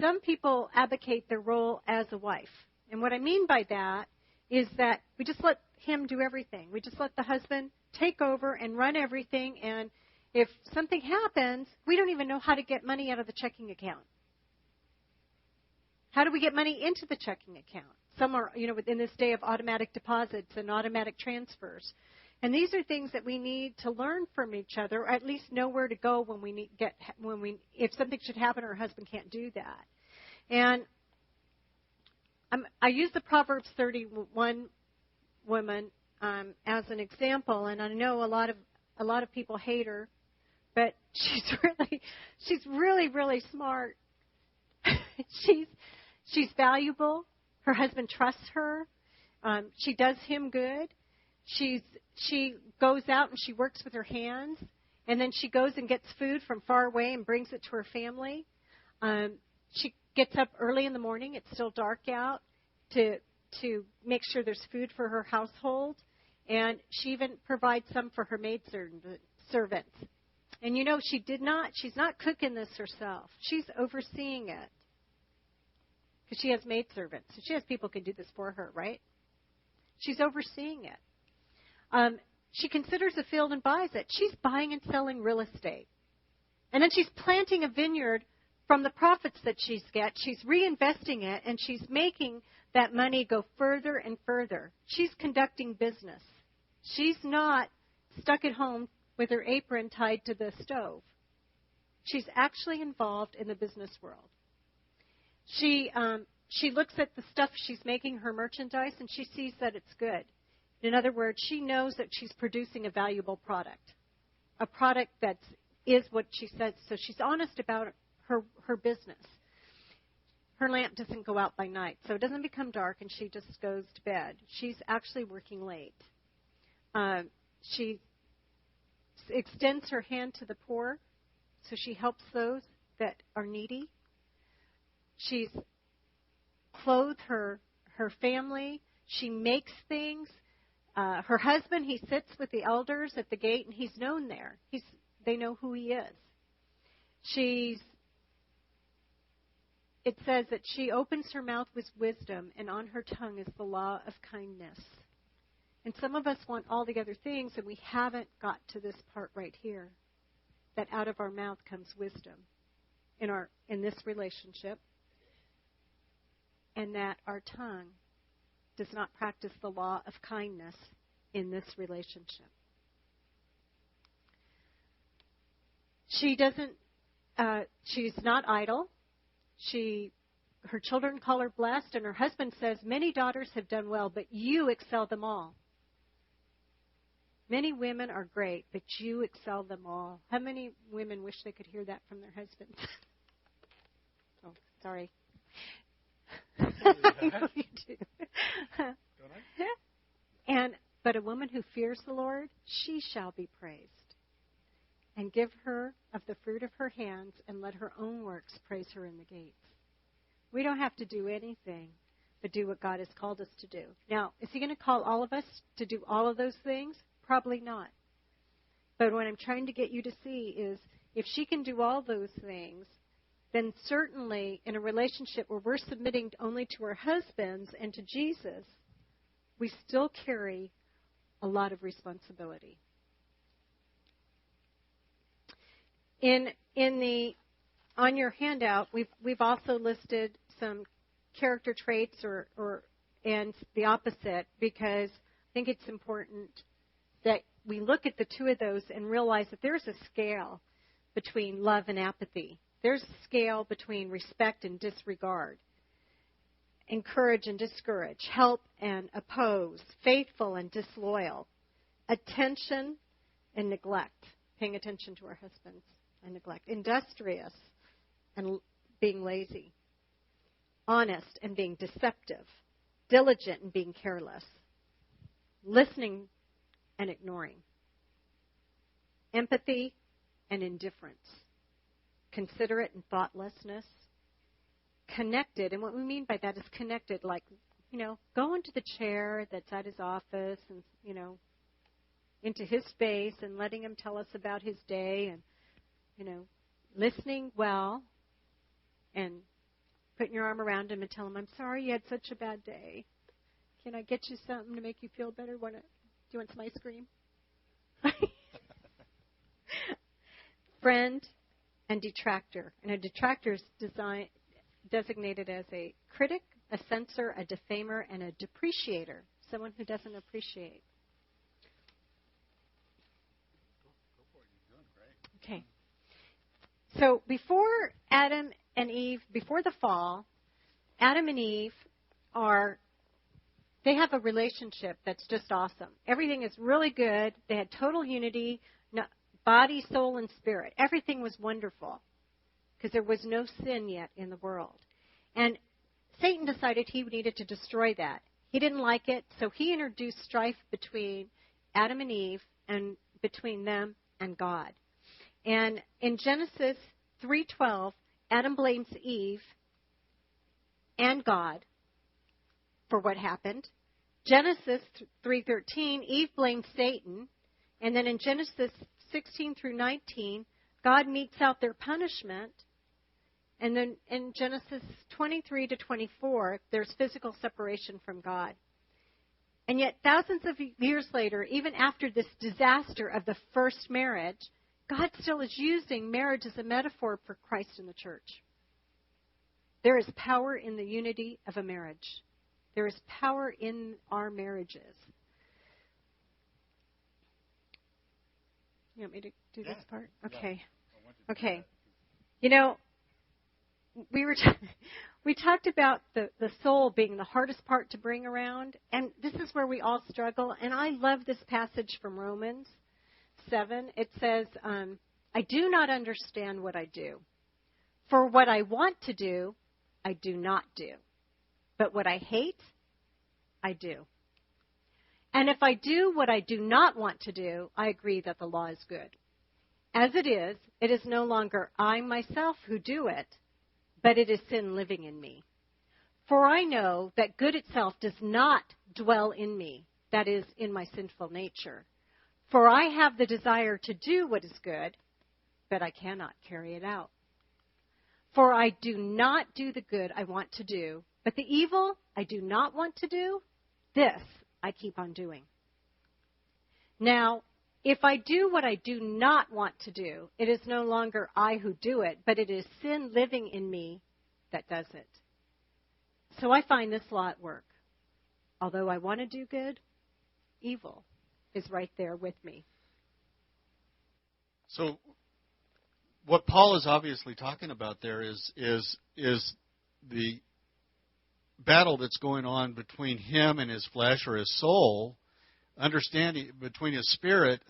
Speaker 2: some people advocate their role as a wife. And what I mean by that is that we just let him do everything. We just let the husband take over and run everything. And if something happens, we don't even know how to get money out of the checking account. How do we get money into the checking account? Some are, within this day of automatic deposits and automatic transfers. And these are things that we need to learn from each other, or at least know where to go if something should happen, our husband can't do that. And I use the Proverbs 31 woman as an example, and I know a lot of people hate her, but she's really smart. She's valuable. Her husband trusts her. She does him good. She goes out and she works with her hands, and then she goes and gets food from far away and brings it to her family. She gets up early in the morning. It's still dark out to make sure there's food for her household, and she even provides some for her maidservants. And she's not cooking this herself. She's overseeing it. Because she has maidservants. So she has people who can do this for her, right? She's overseeing it. She considers a field and buys it. She's buying and selling real estate. And then she's planting a vineyard from the profits that she's got. She's reinvesting it, and she's making that money go further and further. She's conducting business. She's not stuck at home with her apron tied to the stove. She's actually involved in the business world. She looks at the stuff she's making, her merchandise, and she sees that it's good. In other words, she knows that she's producing a valuable product, a product that is what she says. So she's honest about her business. Her lamp doesn't go out by night, so it doesn't become dark, and she just goes to bed. She's actually working late. She extends her hand to the poor, so she helps those that are needy. She's clothed her family. She makes things. Her husband, he sits with the elders at the gate, and he's known there. They know who he is. It says that she opens her mouth with wisdom, and on her tongue is the law of kindness. And some of us want all the other things, and we haven't got to this part right here, that out of our mouth comes wisdom in this relationship, and that our tongue does not practice the law of kindness in this relationship. She's not idle. Her children call her blessed, and her husband says, many daughters have done well, but you excel them all. Many women are great, but you excel them all. How many women wish they could hear that from their husbands? Oh, sorry. I know you do. But a woman who fears the Lord, she shall be praised. And give her of the fruit of her hands, and let her own works praise her in the gates. We don't have to do anything but do what God has called us to do. Now, is he going to call all of us to do all of those things? Probably not. But what I'm trying to get you to see is, if she can do all those things, then certainly in a relationship where we're submitting only to our husbands and to Jesus, we still carry a lot of responsibility. On your handout, we've also listed some character traits and the opposite, because I think it's important that we look at the two of those and realize that there's a scale between love and apathy. There's a scale between respect and disregard, encourage and discourage, help and oppose, faithful and disloyal, attention and neglect, paying attention to our husbands and neglect, industrious and being lazy, honest and being deceptive, diligent and being careless, listening and ignoring, empathy and indifference, considerate and thoughtlessness, connected, and what we mean by that is connected, like, go into the chair that's at his office and, into his space and letting him tell us about his day and, listening well and putting your arm around him and tell him, I'm sorry you had such a bad day. Can I get you something to make you feel better? Do you want some ice cream? Friend and detractor. And a detractor is designated as a critic, a censor, a defamer, and a depreciator, someone who doesn't appreciate. Okay. So before Adam and Eve, before the fall, Adam and Eve they have a relationship that's just awesome. Everything is really good. They had total unity, body, soul, and spirit. Everything was wonderful because there was no sin yet in the world. And Satan decided he needed to destroy that. He didn't like it, so he introduced strife between Adam and Eve and between them and God. And in Genesis 3:12, Adam blames Eve and God for what happened. Genesis 3:13, Eve blames Satan. And then in Genesis 16 through 19, God metes out their punishment. And then in Genesis 23 to 24, there's physical separation from God. And yet thousands of years later, even after this disaster of the first marriage, God still is using marriage as a metaphor for Christ and the church. There is power in the unity of a marriage. There is power in our marriages. You want me to do this part? Okay. Okay. You know, we talked about the soul being the hardest part to bring around, and this is where we all struggle. And I love this passage from Romans 7. It says, I do not understand what I do. For what I want to do, I do not do. But what I hate, I do. And if I do what I do not want to do, I agree that the law is good. As it is no longer I myself who do it, but it is sin living in me. For I know that good itself does not dwell in me, that is, in my sinful nature. For I have the desire to do what is good, but I cannot carry it out. For I do not do the good I want to do, but the evil I do not want to do, this I keep on doing. Now, if I do what I do not want to do, it is no longer I who do it, but it is sin living in me that does it. So I find this law at work. Although I want to do good, evil is right there with me.
Speaker 1: So what Paul is obviously talking about there is the battle that's going on between him and his flesh or his soul, understanding between his spirit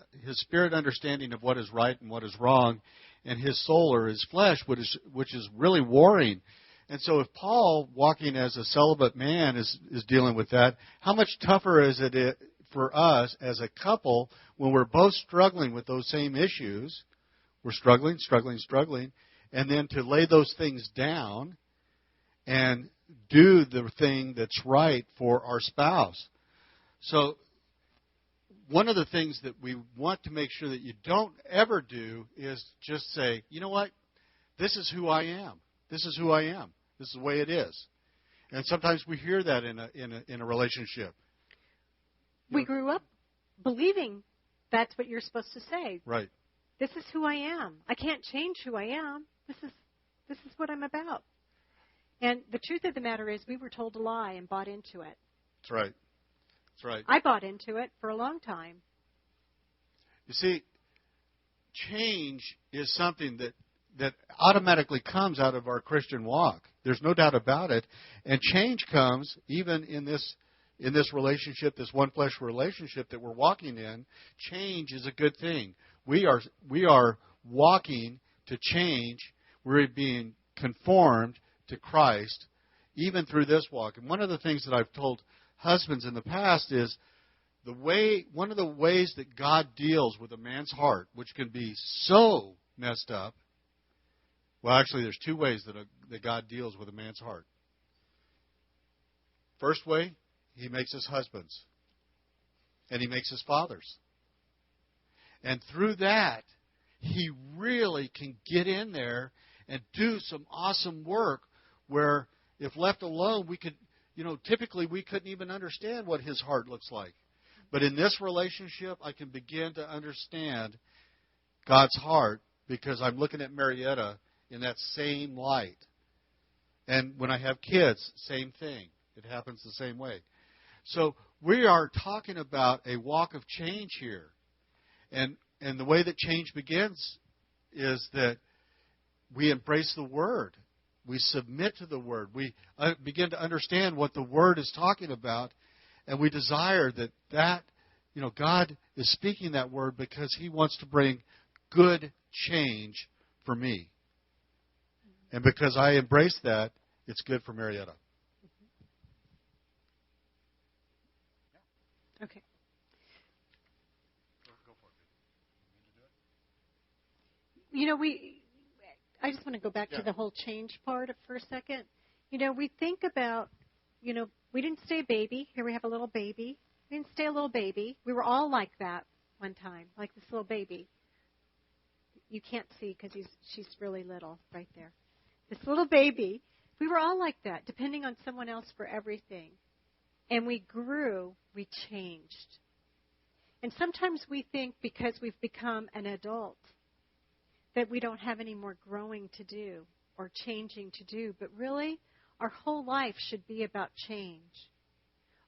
Speaker 1: understanding of what is right and what is wrong, and his soul or his flesh, which is really warring. And so if Paul, walking as a celibate man, is dealing with that, how much tougher is it for us as a couple when we're both struggling with those same issues? We're struggling, and then to lay those things down and do the thing that's right for our spouse. So one of the things that we want to make sure that you don't ever do is just say, you know what, this is who I am. This is who I am. This is the way it is. And sometimes we hear that in a relationship.
Speaker 2: We grew up believing that's what you're supposed to say.
Speaker 1: Right.
Speaker 2: This is who I am. I can't change who I am. This is what I'm about. And the truth of the matter is we were told a lie and bought into it.
Speaker 1: That's right. That's right.
Speaker 2: I bought into it for a long time.
Speaker 1: You see, change is something that automatically comes out of our Christian walk. There's no doubt about it. And change comes even in this relationship, this one flesh relationship that we're walking in. Change is a good thing. We are walking to change. We're being conformed to Christ even through this walk. And one of the things that I've told husbands in the past is one of the ways that God deals with a man's heart, which can be so messed up. Well, actually, there's two ways that God deals with a man's heart. First way, He makes us husbands. And He makes us fathers. And through that, He really can get in there and do some awesome work where if left alone, we could, typically we couldn't even understand what His heart looks like. But in this relationship, I can begin to understand God's heart because I'm looking at Marietta in that same light. And when I have kids, same thing. It happens the same way. So we are talking about a walk of change here. And the way that change begins is that we embrace the Word. We submit to the Word. We begin to understand what the Word is talking about. And we desire that God is speaking that Word because He wants to bring good change for me. And because I embrace that, it's good for Marietta.
Speaker 2: Okay.
Speaker 1: Go for it.
Speaker 2: I just want to go back to the whole change part for a second. We think about, we didn't stay a baby. Here we have a little baby. We didn't stay a little baby. We were all like that one time, like this little baby. You can't see because she's really little right there. This little baby, we were all like that, depending on someone else for everything. And we grew, we changed. And sometimes we think because we've become an adult that we don't have any more growing to do or changing to do. But really, our whole life should be about change.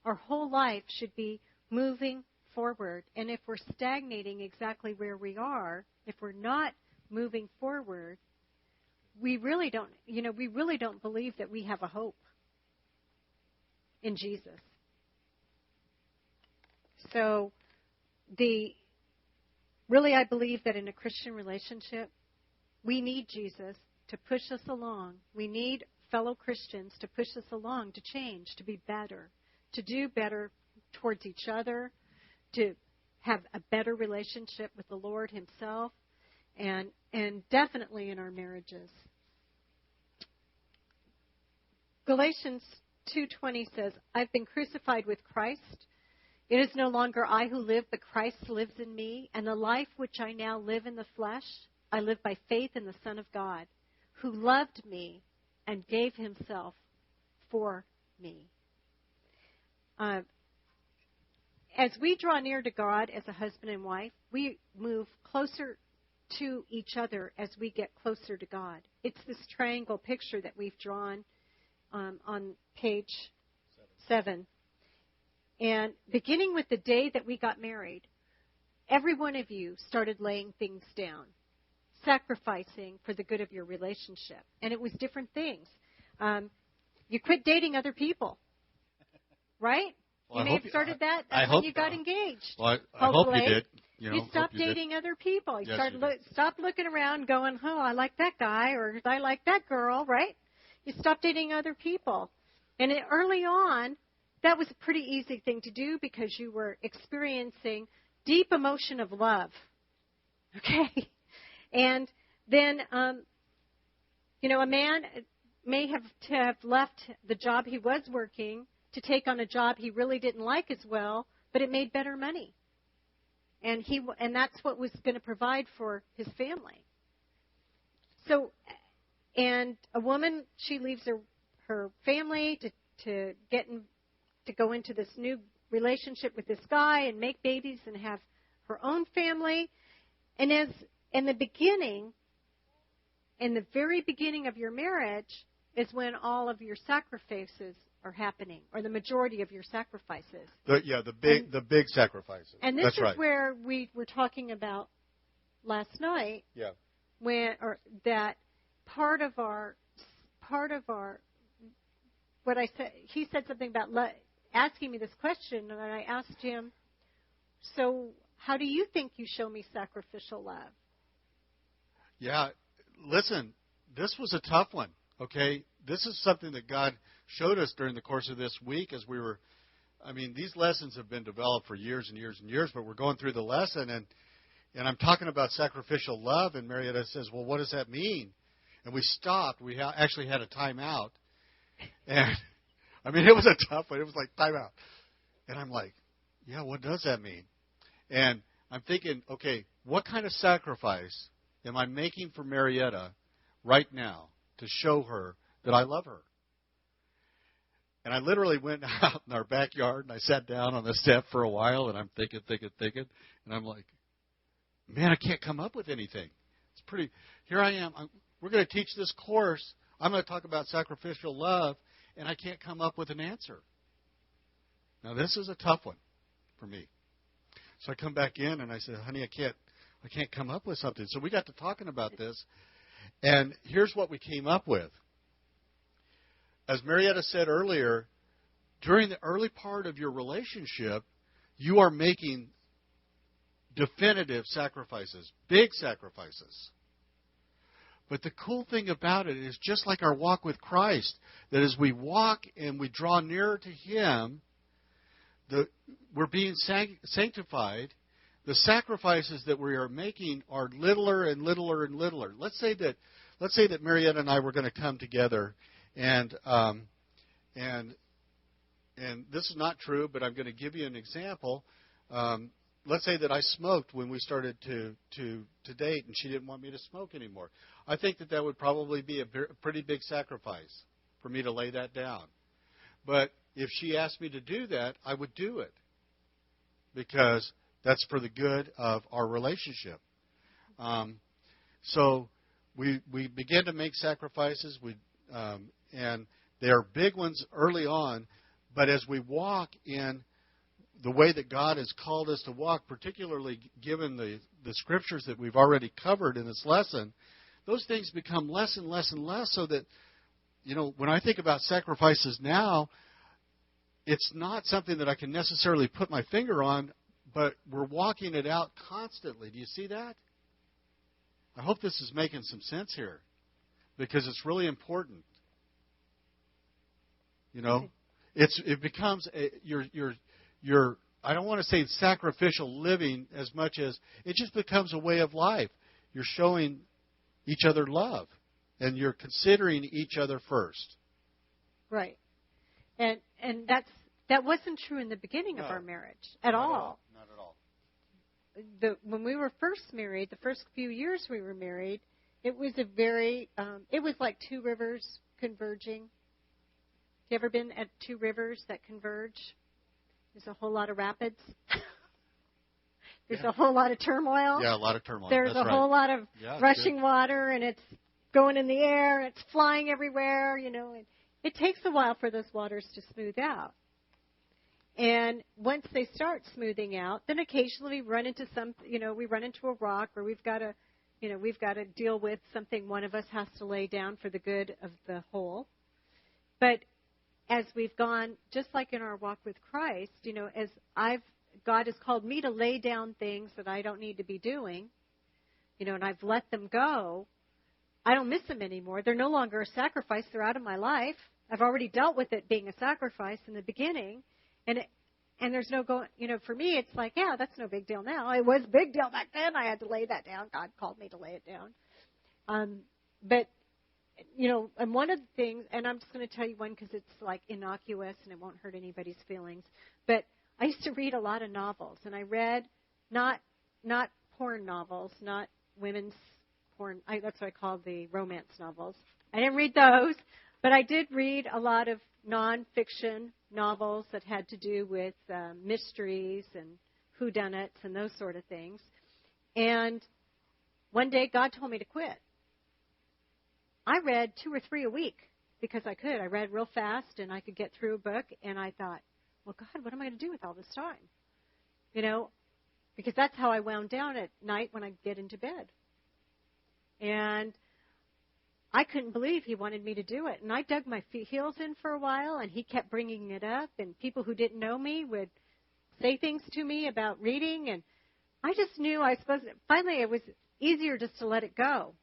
Speaker 2: Our whole life should be moving forward. And if we're stagnating exactly where we are, if we're not moving forward, we really don't believe that we have a hope in Jesus. So I believe that in a Christian relationship, we need Jesus to push us along. We need fellow Christians to push us along, to change, to be better, to do better towards each other, to have a better relationship with the Lord Himself, and definitely in our marriages. Galatians 2:20 says, I've been crucified with Christ. It is no longer I who live, but Christ lives in me. And the life which I now live in the flesh, I live by faith in the Son of God, who loved me and gave Himself for me. As we draw near to God as a husband and wife, we move closer to each other as we get closer to God. It's this triangle picture that we've drawn on page 7. And beginning with the day that we got married, every one of you started laying things down, sacrificing for the good of your relationship. And it was different things. You quit dating other people, right?
Speaker 1: Well,
Speaker 2: you may have started that when you got engaged.
Speaker 1: Well, I hope you did.
Speaker 2: You stopped dating other people. You stopped looking around going, oh, I like that guy or I like that girl, right? You stopped dating other people. And early on, that was a pretty easy thing to do because you were experiencing deep emotion of love. Okay? And then, a man may have left the job he was working to take on a job he really didn't like as well, but it made better money. And that's what was going to provide for his family. So, and a woman, she leaves her family to go into this new relationship with this guy and make babies and have her own family. And as in the very beginning of your marriage is when all of your sacrifices are happening, or the majority of your sacrifices.
Speaker 1: The big sacrifices.
Speaker 2: And this
Speaker 1: That's
Speaker 2: is
Speaker 1: right.
Speaker 2: where we were talking about last night.
Speaker 1: Yeah.
Speaker 2: That part of our what I said. He said something about asking me this question, and I asked him, so how do you think you show me sacrificial love?
Speaker 1: Yeah, listen, this was a tough one, okay? This is something that God showed us during the course of this week as we were, these lessons have been developed for years and years and years, but we're going through the lesson, and I'm talking about sacrificial love, and Marietta says, well, what does that mean? And we stopped. We actually had a timeout, and, it was a tough one. It was like timeout. And I'm like, yeah, what does that mean? And I'm thinking, okay, what kind of sacrifice am I making for Marietta right now to show her that I love her? And I literally went out in our backyard and I sat down on the step for a while, and I'm thinking. And I'm like, man, I can't come up with anything. It's pretty. Here I am. We're going to teach this course I'm going to talk about sacrificial love, and I can't come up with an answer. Now, this is a tough one for me. So I come back in and I said, honey, I can't come up with something. So we got to talking about this, and here's what we came up with. As Marietta said earlier, during the early part of your relationship, you are making definitive sacrifices, big sacrifices. But the cool thing about it is, just like our walk with Christ, that as we walk and we draw nearer to Him, we're being sanctified. The sacrifices that we are making are littler and littler and littler. Let's say that Marietta and I were going to come together, and this is not true, but I'm going to give you an example. Let's say that I smoked when we started to date, and she didn't want me to smoke anymore. I think that would probably be a pretty big sacrifice for me to lay that down. But if she asked me to do that, I would do it, because that's for the good of our relationship. So we begin to make sacrifices, and they are big ones early on. But as we walk in the way that God has called us to walk, particularly given the scriptures that we've already covered in this lesson, those things become less and less and less, so that, when I think about sacrifices now, it's not something that I can necessarily put my finger on, but we're walking it out constantly. Do you see that? I hope this is making some sense here, because it's really important. It becomes your I don't want to say sacrificial living as much as it just becomes a way of life. You're showing each other love, and you're considering each other first.
Speaker 2: Right. And that wasn't true in the beginning of our marriage at all.
Speaker 1: Not at all.
Speaker 2: When we were first married, the first few years we were married, it was it was like two rivers converging. You ever been at two rivers that converge? There's a whole lot of rapids. There's a whole lot of turmoil.
Speaker 1: Yeah, a lot of turmoil.
Speaker 2: There's
Speaker 1: That's
Speaker 2: a whole lot of rushing water, and it's going in the air. It's flying everywhere, And it takes a while for those waters to smooth out. And once they start smoothing out, then occasionally we run into a rock, or we've got to deal with something one of us has to lay down for the good of the whole. But as we've gone, just like in our walk with Christ, as God has called me to lay down things that I don't need to be doing, and I've let them go, I don't miss them anymore. They're no longer a sacrifice. They're out of my life. I've already dealt with it being a sacrifice in the beginning, and there's no going. For me, it's like, yeah, that's no big deal now. It was a big deal back then. I had to lay that down. God called me to lay it down. But and one of the things, and I'm just going to tell you one because it's like innocuous and it won't hurt anybody's feelings, but I used to read a lot of novels, and I read not porn novels, not women's porn. That's what I call the romance novels. I didn't read those, but I did read a lot of nonfiction novels that had to do with mysteries and whodunits and those sort of things. And one day God told me to quit. I read 2 or 3 a week because I could. I read real fast, and I could get through a book, and I thought, well, God, what am I going to do with all this time? Because that's how I wound down at night when I get into bed. And I couldn't believe He wanted me to do it. And I dug my heels in for a while, and He kept bringing it up, and people who didn't know me would say things to me about reading, and I just knew, I suppose, finally it was easier just to let it go.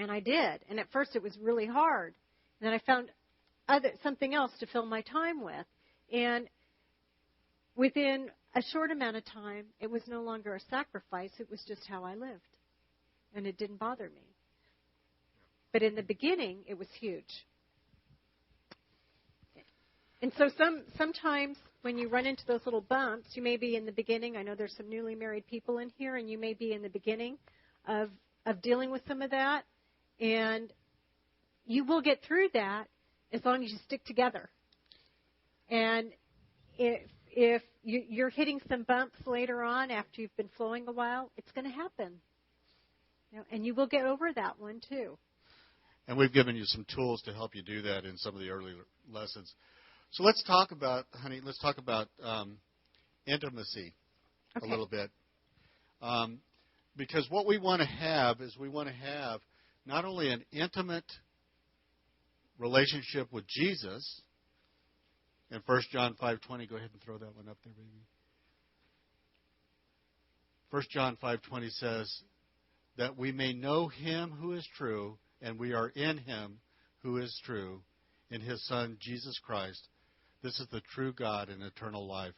Speaker 2: And I did. And at first it was really hard. And then I found something else to fill my time with. And within a short amount of time, it was no longer a sacrifice. It was just how I lived. And it didn't bother me. But in the beginning, it was huge. And so sometimes when you run into those little bumps, you may be in the beginning. I know there's some newly married people in here, and you may be in the beginning of dealing with some of that. And you will get through that as long as you stick together. And if you're hitting some bumps later on after you've been flowing a while, it's going to happen. And you will get over that one too.
Speaker 1: And we've given you some tools to help you do that in some of the early lessons. So let's talk about, honey, intimacy a little bit. Because what we want to have is we want to have not only an intimate relationship with Jesus. In 1 John 5:20, go ahead and throw that one up there, baby. 1 John 5:20 says that we may know him who is true, and we are in him who is true, in his Son, Jesus Christ. This is the true God and eternal life.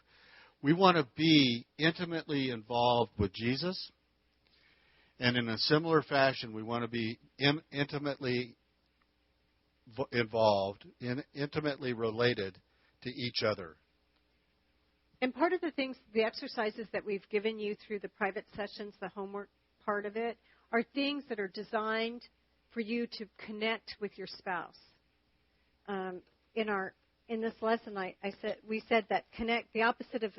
Speaker 1: We want to be intimately involved with Jesus, and in a similar fashion, we want to be intimately involved, intimately related to each other.
Speaker 2: And part of the exercises that we've given you through the private sessions, the homework part of it, are things that are designed for you to connect with your spouse. In this lesson, we said that the opposite of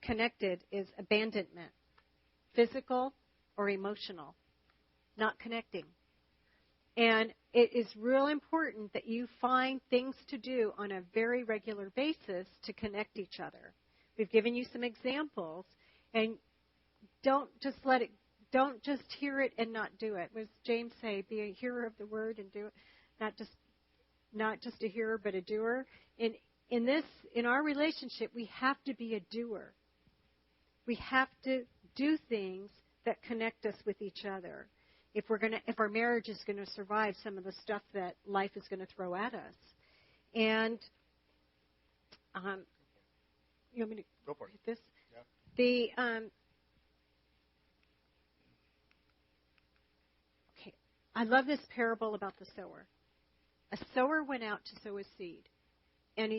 Speaker 2: connected is abandonment, physical or emotional, not connecting. And it is real important that you find things to do on a very regular basis to connect each other. We've given you some examples, and don't just hear it and not do it. What does James say? Be a hearer of the word and do it, not just a hearer but a doer. In our relationship, we have to be a doer. We have to do things that connect us with each other. If our marriage is going to survive some of the stuff that life is going to throw at us. And you want me to
Speaker 1: go for it?
Speaker 2: This?
Speaker 1: Yeah.
Speaker 2: I love this parable about the sower. A sower went out to sow his seed, and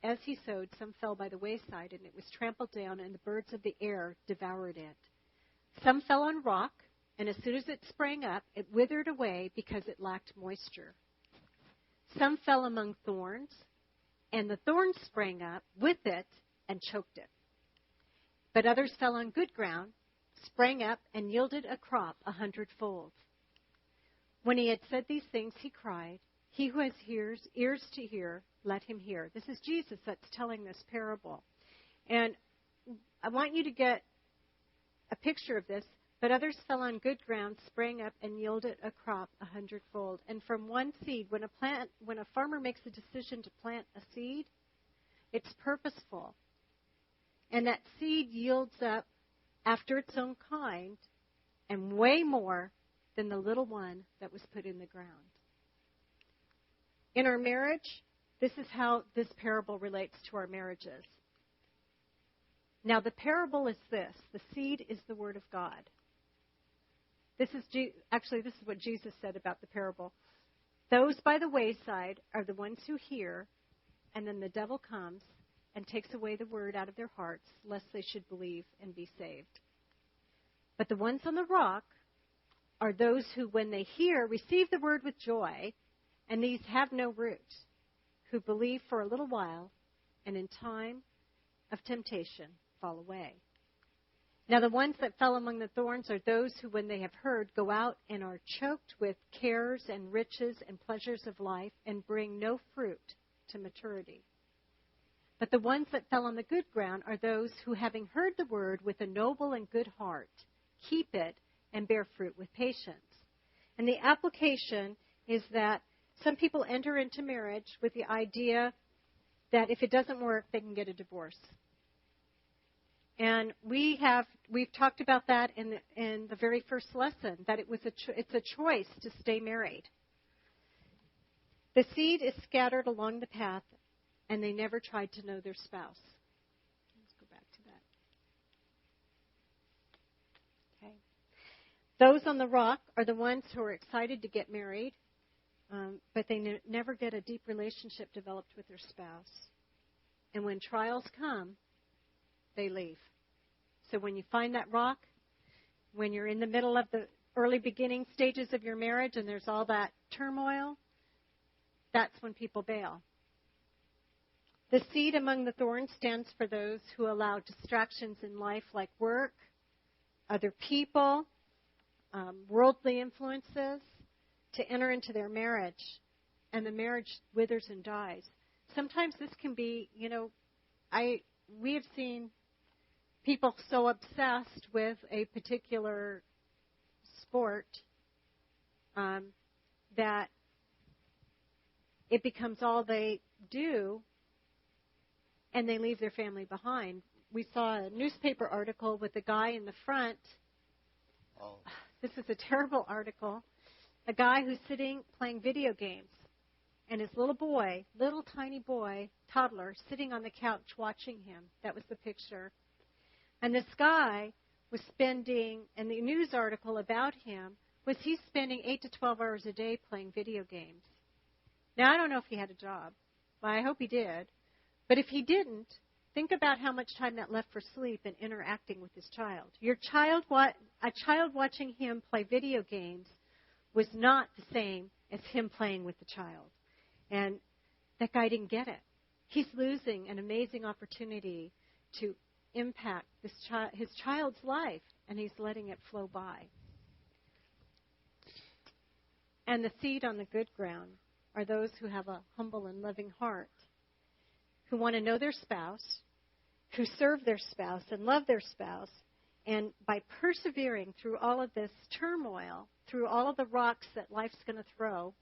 Speaker 2: as he sowed, some fell by the wayside, and it was trampled down, and the birds of the air devoured it. Some fell on rock, and as soon as it sprang up, it withered away because it lacked moisture. Some fell among thorns, and the thorns sprang up with it and choked it. But others fell on good ground, sprang up, and yielded a crop 100-fold. When he had said these things, he cried, "He who has ears to hear, let him hear." This is Jesus that's telling this parable. And I want you to get a picture of this. But others fell on good ground, sprang up, and yielded a crop 100-fold. And from one seed, when a farmer makes a decision to plant a seed, it's purposeful. And that seed yields up after its own kind and way more than the little one that was put in the ground. In our marriage, this is how this parable relates to our marriages. Now, the parable is this. The seed is the Word of God. This is what Jesus said about the parable. Those by the wayside are the ones who hear, and then the devil comes and takes away the word out of their hearts, lest they should believe and be saved. But the ones on the rock are those who, when they hear, receive the word with joy, and these have no root, who believe for a little while, and in time of temptation fall away. Now the ones that fell among the thorns are those who, when they have heard, go out and are choked with cares and riches and pleasures of life and bring no fruit to maturity. But the ones that fell on the good ground are those who, having heard the word with a noble and good heart, keep it and bear fruit with patience. And the application is that some people enter into marriage with the idea that if it doesn't work, they can get a divorce. And we've talked about that in the very first lesson, that it's a choice to stay married. The seed is scattered along the path, and they never tried to know their spouse. Let's go back to that. Okay. Those on the rock are the ones who are excited to get married, but they never get a deep relationship developed with their spouse. And when trials come, they leave. So when you find that rock, when you're in the middle of the early beginning stages of your marriage and there's all that turmoil, that's when people bail. The seed among the thorns stands for those who allow distractions in life like work, other people, worldly influences, to enter into their marriage, and the marriage withers and dies. Sometimes this can be, we have seen people so obsessed with a particular sport that it becomes all they do, and they leave their family behind. We saw a newspaper article with a guy in the front.
Speaker 1: Oh.
Speaker 2: This is a terrible article. A guy who's sitting playing video games, and his little tiny boy, toddler, sitting on the couch watching him. That was the picture. And this guy was spending, and the news article about him was he's spending 8 to 12 hours a day playing video games. Now, I don't know if he had a job. Well, I hope he did. But if he didn't, think about how much time that left for sleep and interacting with his child. A child watching him play video games was not the same as him playing with the child. And that guy didn't get it. He's losing an amazing opportunity to impact his child's life, and he's letting it flow by. And the seed on the good ground are those who have a humble and loving heart, who want to know their spouse, who serve their spouse and love their spouse, and by persevering through all of this turmoil, through all of the rocks that life's going to throw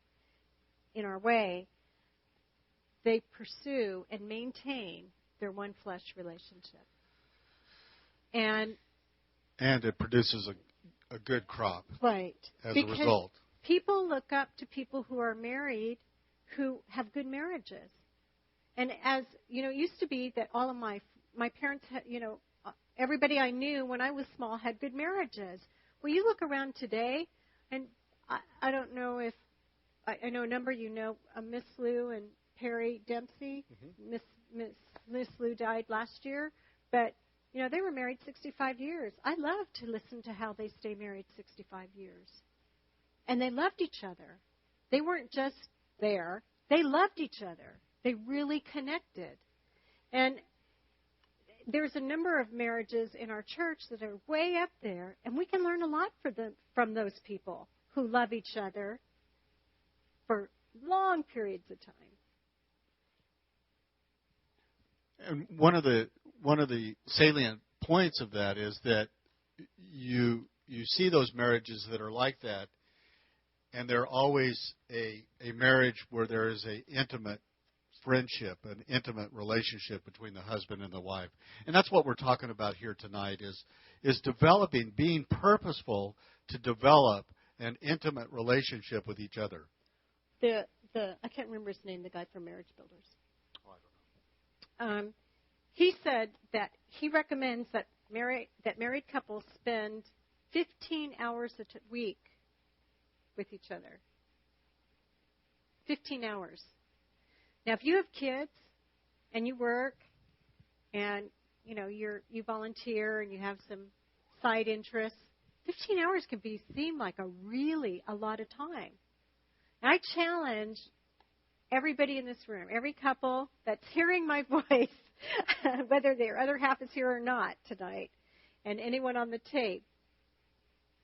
Speaker 2: in our way, they pursue and maintain their one flesh relationship. And
Speaker 1: it produces a good crop.
Speaker 2: Right.
Speaker 1: As
Speaker 2: because
Speaker 1: a result.
Speaker 2: People look up to people who are married who have good marriages. And as, it used to be that all of my parents had, everybody I knew when I was small had good marriages. Well, you look around today, and I don't know if, I know a number Miss Lou and Perry Dempsey. Mm-hmm. Miss Lou died last year, but, they were married 65 years. I love to listen to how they stay married 65 years. And they loved each other. They weren't just there. They loved each other. They really connected. And there's a number of marriages in our church that are way up there, and we can learn a lot from those people who love each other for long periods of time.
Speaker 1: And one of the salient points of that is that you see those marriages that are like that, and they're always a marriage where there is an intimate friendship, an intimate relationship between the husband and the wife. And that's what we're talking about here tonight is developing, being purposeful to develop an intimate relationship with each other.
Speaker 2: I can't remember his name, the guy from Marriage Builders.
Speaker 1: Oh, I don't know.
Speaker 2: He said that he recommends that married couples spend 15 hours a week with each other. 15 hours. Now, if you have kids and you work and, you volunteer and you have some side interests, 15 hours can seem like a lot of time. And I challenge everybody in this room, every couple that's hearing my voice, whether their other half is here or not tonight, and anyone on the tape,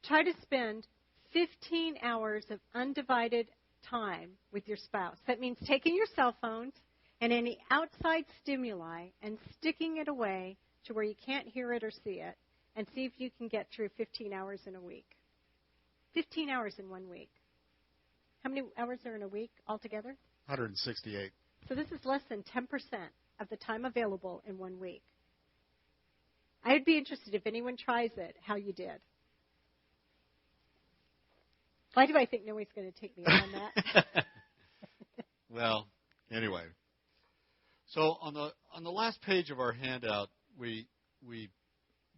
Speaker 2: try to spend 15 hours of undivided time with your spouse. That means taking your cell phones and any outside stimuli and sticking it away to where you can't hear it or see it, and see if you can get through 15 hours in a week. 15 hours in 1 week. How many hours are in a week altogether?
Speaker 1: 168.
Speaker 2: So this is less than 10% of the time available in 1 week. I'd be interested if anyone tries it, how you did. Why do I think nobody's going to take me on that?
Speaker 1: Well, anyway. So on the last page of our handout, we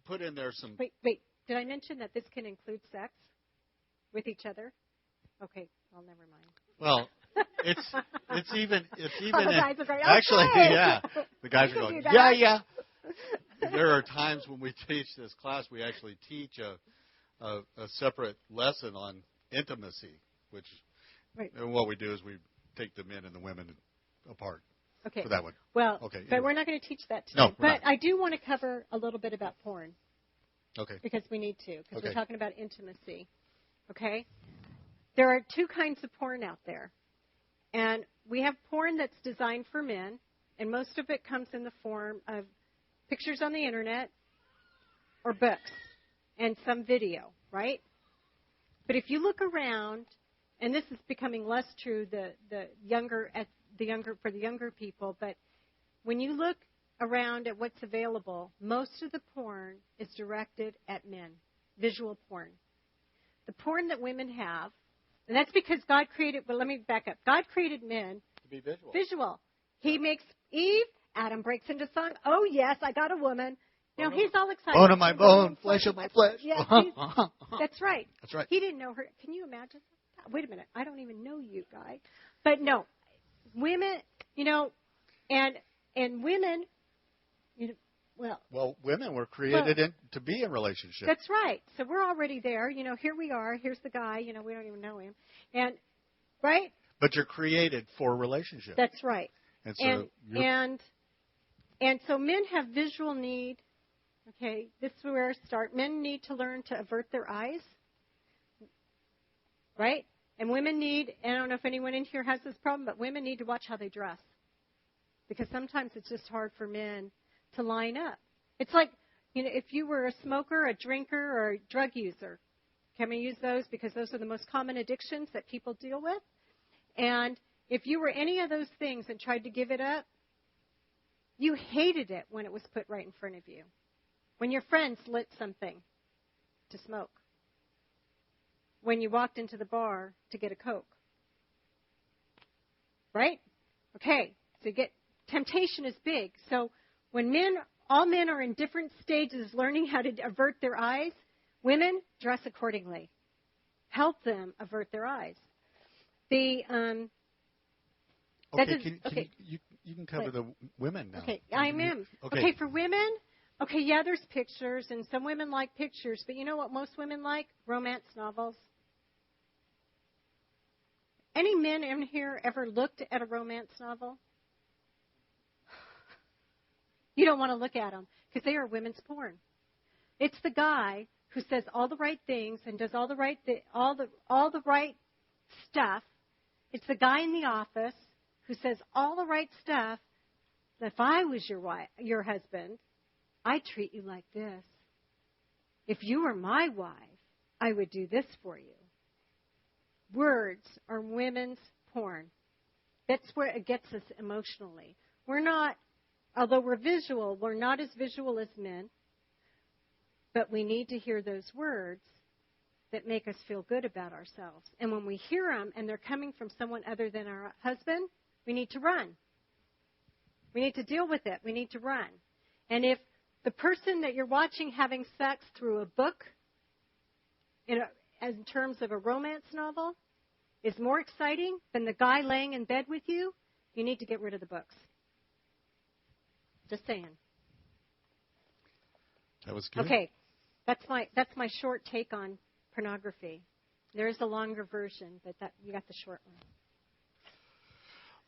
Speaker 1: put in there some.
Speaker 2: Wait. Did I mention that this can include sex with each other? Okay. Well, never mind.
Speaker 1: Well, it's even
Speaker 2: the guys are going,
Speaker 1: actually,
Speaker 2: okay.
Speaker 1: Yeah. The guys are going, yeah. There are times when we teach this class, we actually teach a separate lesson on intimacy, which and what we do is we take the men and the women apart.
Speaker 2: Okay.
Speaker 1: For that one.
Speaker 2: Well,
Speaker 1: okay,
Speaker 2: but we're not going to teach that today.
Speaker 1: No,
Speaker 2: but I do want to cover a little bit about porn.
Speaker 1: Okay.
Speaker 2: Because we need to, because we're talking about intimacy. Okay? there are two kinds of porn out there. And we have porn that's designed for men, and most of it comes in the form of pictures on the internet or books and some video, right? But if you look around, and this is becoming less true for the younger people, but when you look around at what's available, most of the porn is directed at men, visual porn. The porn that women have, and that's because God created, well, let me back up. God created men
Speaker 1: To be visual.
Speaker 2: visual. He makes Eve, Adam breaks into song, oh yes, I got a woman. You know, he's all excited.
Speaker 1: Bone of my bone, flesh of my flesh.
Speaker 2: Yes, that's right.
Speaker 1: That's right.
Speaker 2: He didn't know her. Can you imagine? Wait a minute. I don't even know you, guy. But no, women, you know, and women, you know,
Speaker 1: well, women were created to be in relationships.
Speaker 2: That's right. So we're already there. You know, here we are. Here's the guy. You know, we don't even know him. And, right?
Speaker 1: But you're created for relationships.
Speaker 2: That's right.
Speaker 1: And so
Speaker 2: and so men have visual need. Okay, this is where I start. Men need to learn to avert their eyes. Right? And women need, I don't know if anyone in here has this problem, but women need to watch how they dress. Because sometimes it's just hard for men to line up. It's like, you know, if you were a smoker, a drinker, or a drug user. Can we use those? Because those are the most common addictions that people deal with. And if you were any of those things and tried to give it up, you hated it when it was put right in front of you. When your friends lit something to smoke. When you walked into the bar to get a Coke. Right? Okay, so temptation is big. So when all men are in different stages learning how to avert their eyes, women dress accordingly. Help them avert their eyes. You
Speaker 1: can cover the women now.
Speaker 2: Okay, I am. Okay, for women, yeah, there's pictures, and some women like pictures, but you know what most women like? Romance novels. Any men in here ever looked at a romance novel? You don't want to look at them because they are women's porn. It's the guy who says all the right things and does all the right stuff. It's the guy in the office who says all the right stuff. If I was your husband, I'd treat you like this. If you were my wife, I would do this for you. Words are women's porn. That's where it gets us emotionally. Although we're visual, we're not as visual as men, but we need to hear those words that make us feel good about ourselves. And when we hear them and they're coming from someone other than our husband, we need to run. We need to deal with it. We need to run. And if the person that you're watching having sex through a book, in terms of a romance novel, is more exciting than the guy laying in bed with you, you need to get rid of the books. Just saying.
Speaker 1: That was good.
Speaker 2: Okay, that's my short take on pornography. There is a longer version, but you got the short one.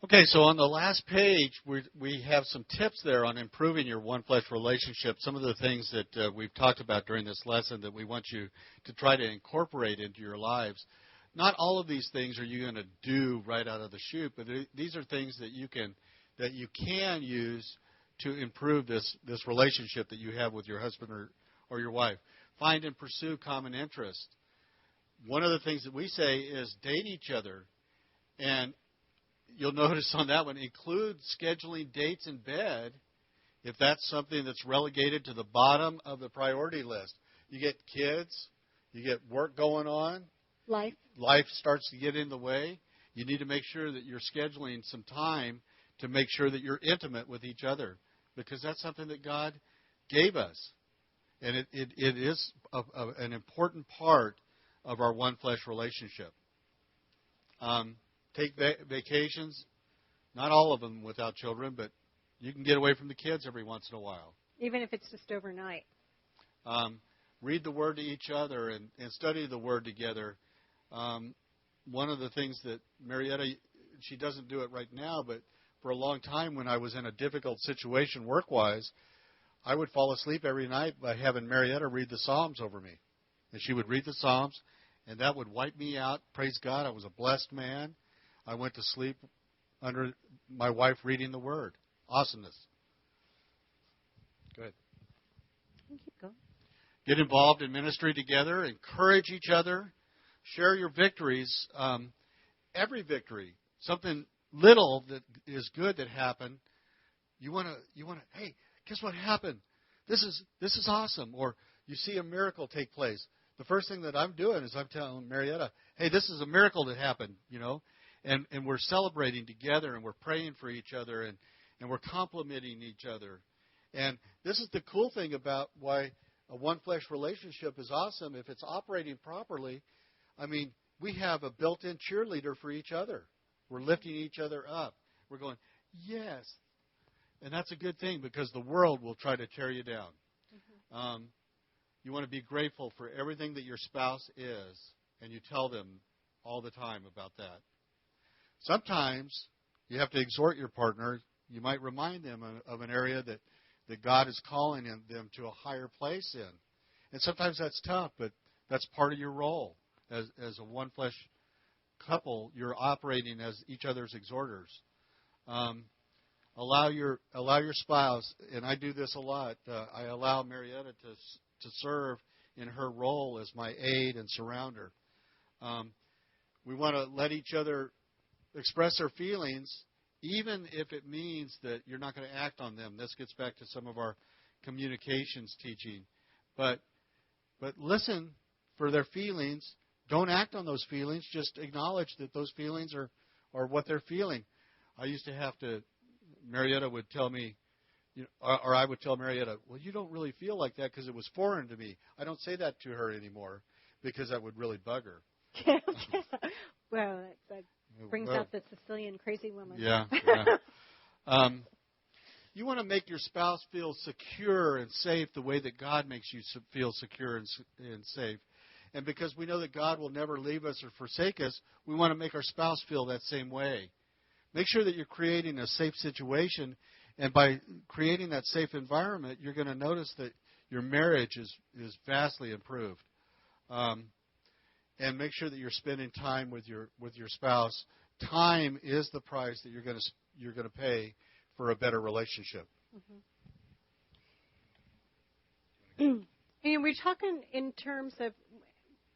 Speaker 1: Okay, so on the last page, we have some tips there on improving your one-flesh relationship. Some of the things that we've talked about during this lesson that we want you to try to incorporate into your lives. Not all of these things are you going to do right out of the chute, but these are things that you can use to improve this relationship that you have with your husband or your wife. Find and pursue common interest. One of the things that we say is date each other. And you'll notice on that one, include scheduling dates in bed if that's something that's relegated to the bottom of the priority list. You get kids, you get work going on. Life starts to get in the way. You need to make sure that you're scheduling some time to make sure that you're intimate with each other, because that's something that God gave us. And it is an important part of our one-flesh relationship. Take vacations, not all of them without children, but you can get away from the kids every once in a while.
Speaker 2: Even if it's just overnight.
Speaker 1: Read the Word to each other and study the Word together. One of the things that Marietta, she doesn't do it right now, but for a long time when I was in a difficult situation work-wise, I would fall asleep every night by having Marietta read the Psalms over me. And she would read the Psalms, and that would wipe me out. Praise God, I was a blessed man. I went to sleep under my wife reading the Word. Awesomeness. Good.
Speaker 2: Keep going.
Speaker 1: Get involved in ministry together. Encourage each other. Share your victories. Every victory, something little that is good that happened. You want to. Hey, guess what happened? This is awesome. Or you see a miracle take place. The first thing that I'm doing is I'm telling Marietta, hey, this is a miracle that happened, and we're celebrating together, and we're praying for each other, and we're complimenting each other. And this is the cool thing about why a one-flesh relationship is awesome. If it's operating properly, I mean, we have a built-in cheerleader for each other. We're lifting each other up. We're going, yes. And that's a good thing because the world will try to tear you down. Mm-hmm. You want to be grateful for everything that your spouse is, and you tell them all the time about that. Sometimes you have to exhort your partner. You might remind them of an area that God is calling them to a higher place in. And sometimes that's tough, but that's part of your role. As a one-flesh couple, you're operating as each other's exhorters. Allow your spouse, and I do this a lot, I allow Marietta to serve in her role as my aide and surrounder. We want to let each other express our feelings, even if it means that you're not going to act on them. This gets back to some of our communications teaching. But listen for their feelings. Don't act on those feelings. Just acknowledge that those feelings are what they're feeling. I used to have to, Marietta would tell me, or I would tell Marietta, well, you don't really feel like that because it was foreign to me. I don't say that to her anymore because that would really bug her.
Speaker 2: Well, that brings out the Sicilian crazy woman.
Speaker 1: Yeah. You want to make your spouse feel secure and safe the way that God makes you feel secure and safe. And because we know that God will never leave us or forsake us, we want to make our spouse feel that same way. Make sure that you're creating a safe situation. And by creating that safe environment, you're going to notice that your marriage is vastly improved. And make sure that you're spending time with your spouse. Time is the price that you're going to pay for a better relationship.
Speaker 2: Mm-hmm. And we're talking in terms of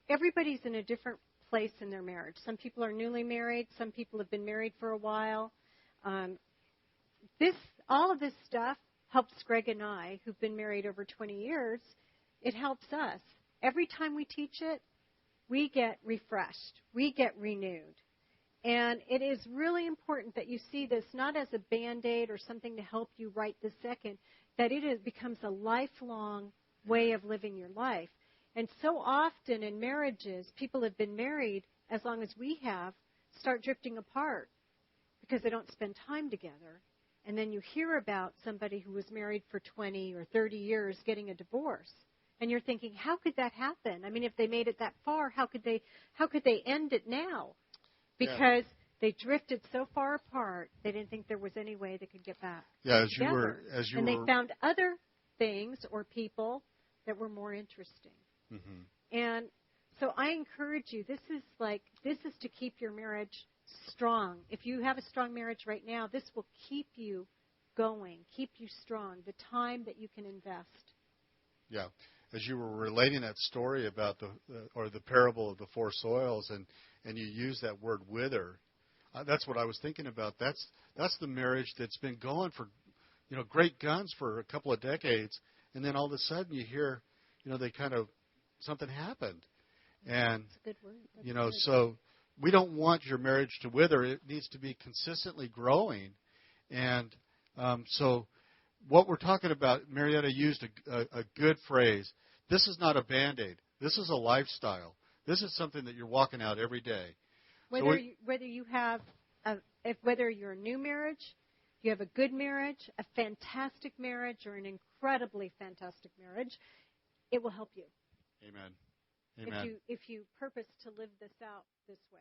Speaker 2: everybody's in a different place in their marriage. Some people are newly married. Some people have been married for a while. All of this stuff helps Greg and I, who've been married over 20 years. It helps us. Every time we teach it, we get refreshed. We get renewed. And it is really important that you see this not as a Band-Aid or something to help you right this second, that it becomes a lifelong way of living your life. And so often in marriages, people have been married as long as we have, start drifting apart because they don't spend time together. And then you hear about somebody who was married for 20 or 30 years getting a divorce. And you're thinking, how could that happen? I mean, if they made it that far, how could they end it now? Because they drifted so far apart, they didn't think there was any way they could get back together. And they found other things or people that were more interesting. Mm-hmm. And so I encourage you, this is to keep your marriage strong. If you have a strong marriage right now, this will keep you going, keep you strong, the time that you can invest.
Speaker 1: Yeah. As you were relating that story about the parable of the four soils, and you use that word wither, that's what I was thinking about. That's the marriage that's been going for, great guns for a couple of decades, and then all of a sudden you hear, they kind of something happened, and
Speaker 2: that's a good word.
Speaker 1: So we don't want your marriage to wither. It needs to be consistently growing, and so. What we're talking about, Marietta used a good phrase. This is not a Band-Aid. This is a lifestyle. This is something that you're walking out every day.
Speaker 2: Whether you're a new marriage, you have a good marriage, a fantastic marriage, or an incredibly fantastic marriage, it will help you.
Speaker 1: Amen.
Speaker 2: If you purpose to live this out this way.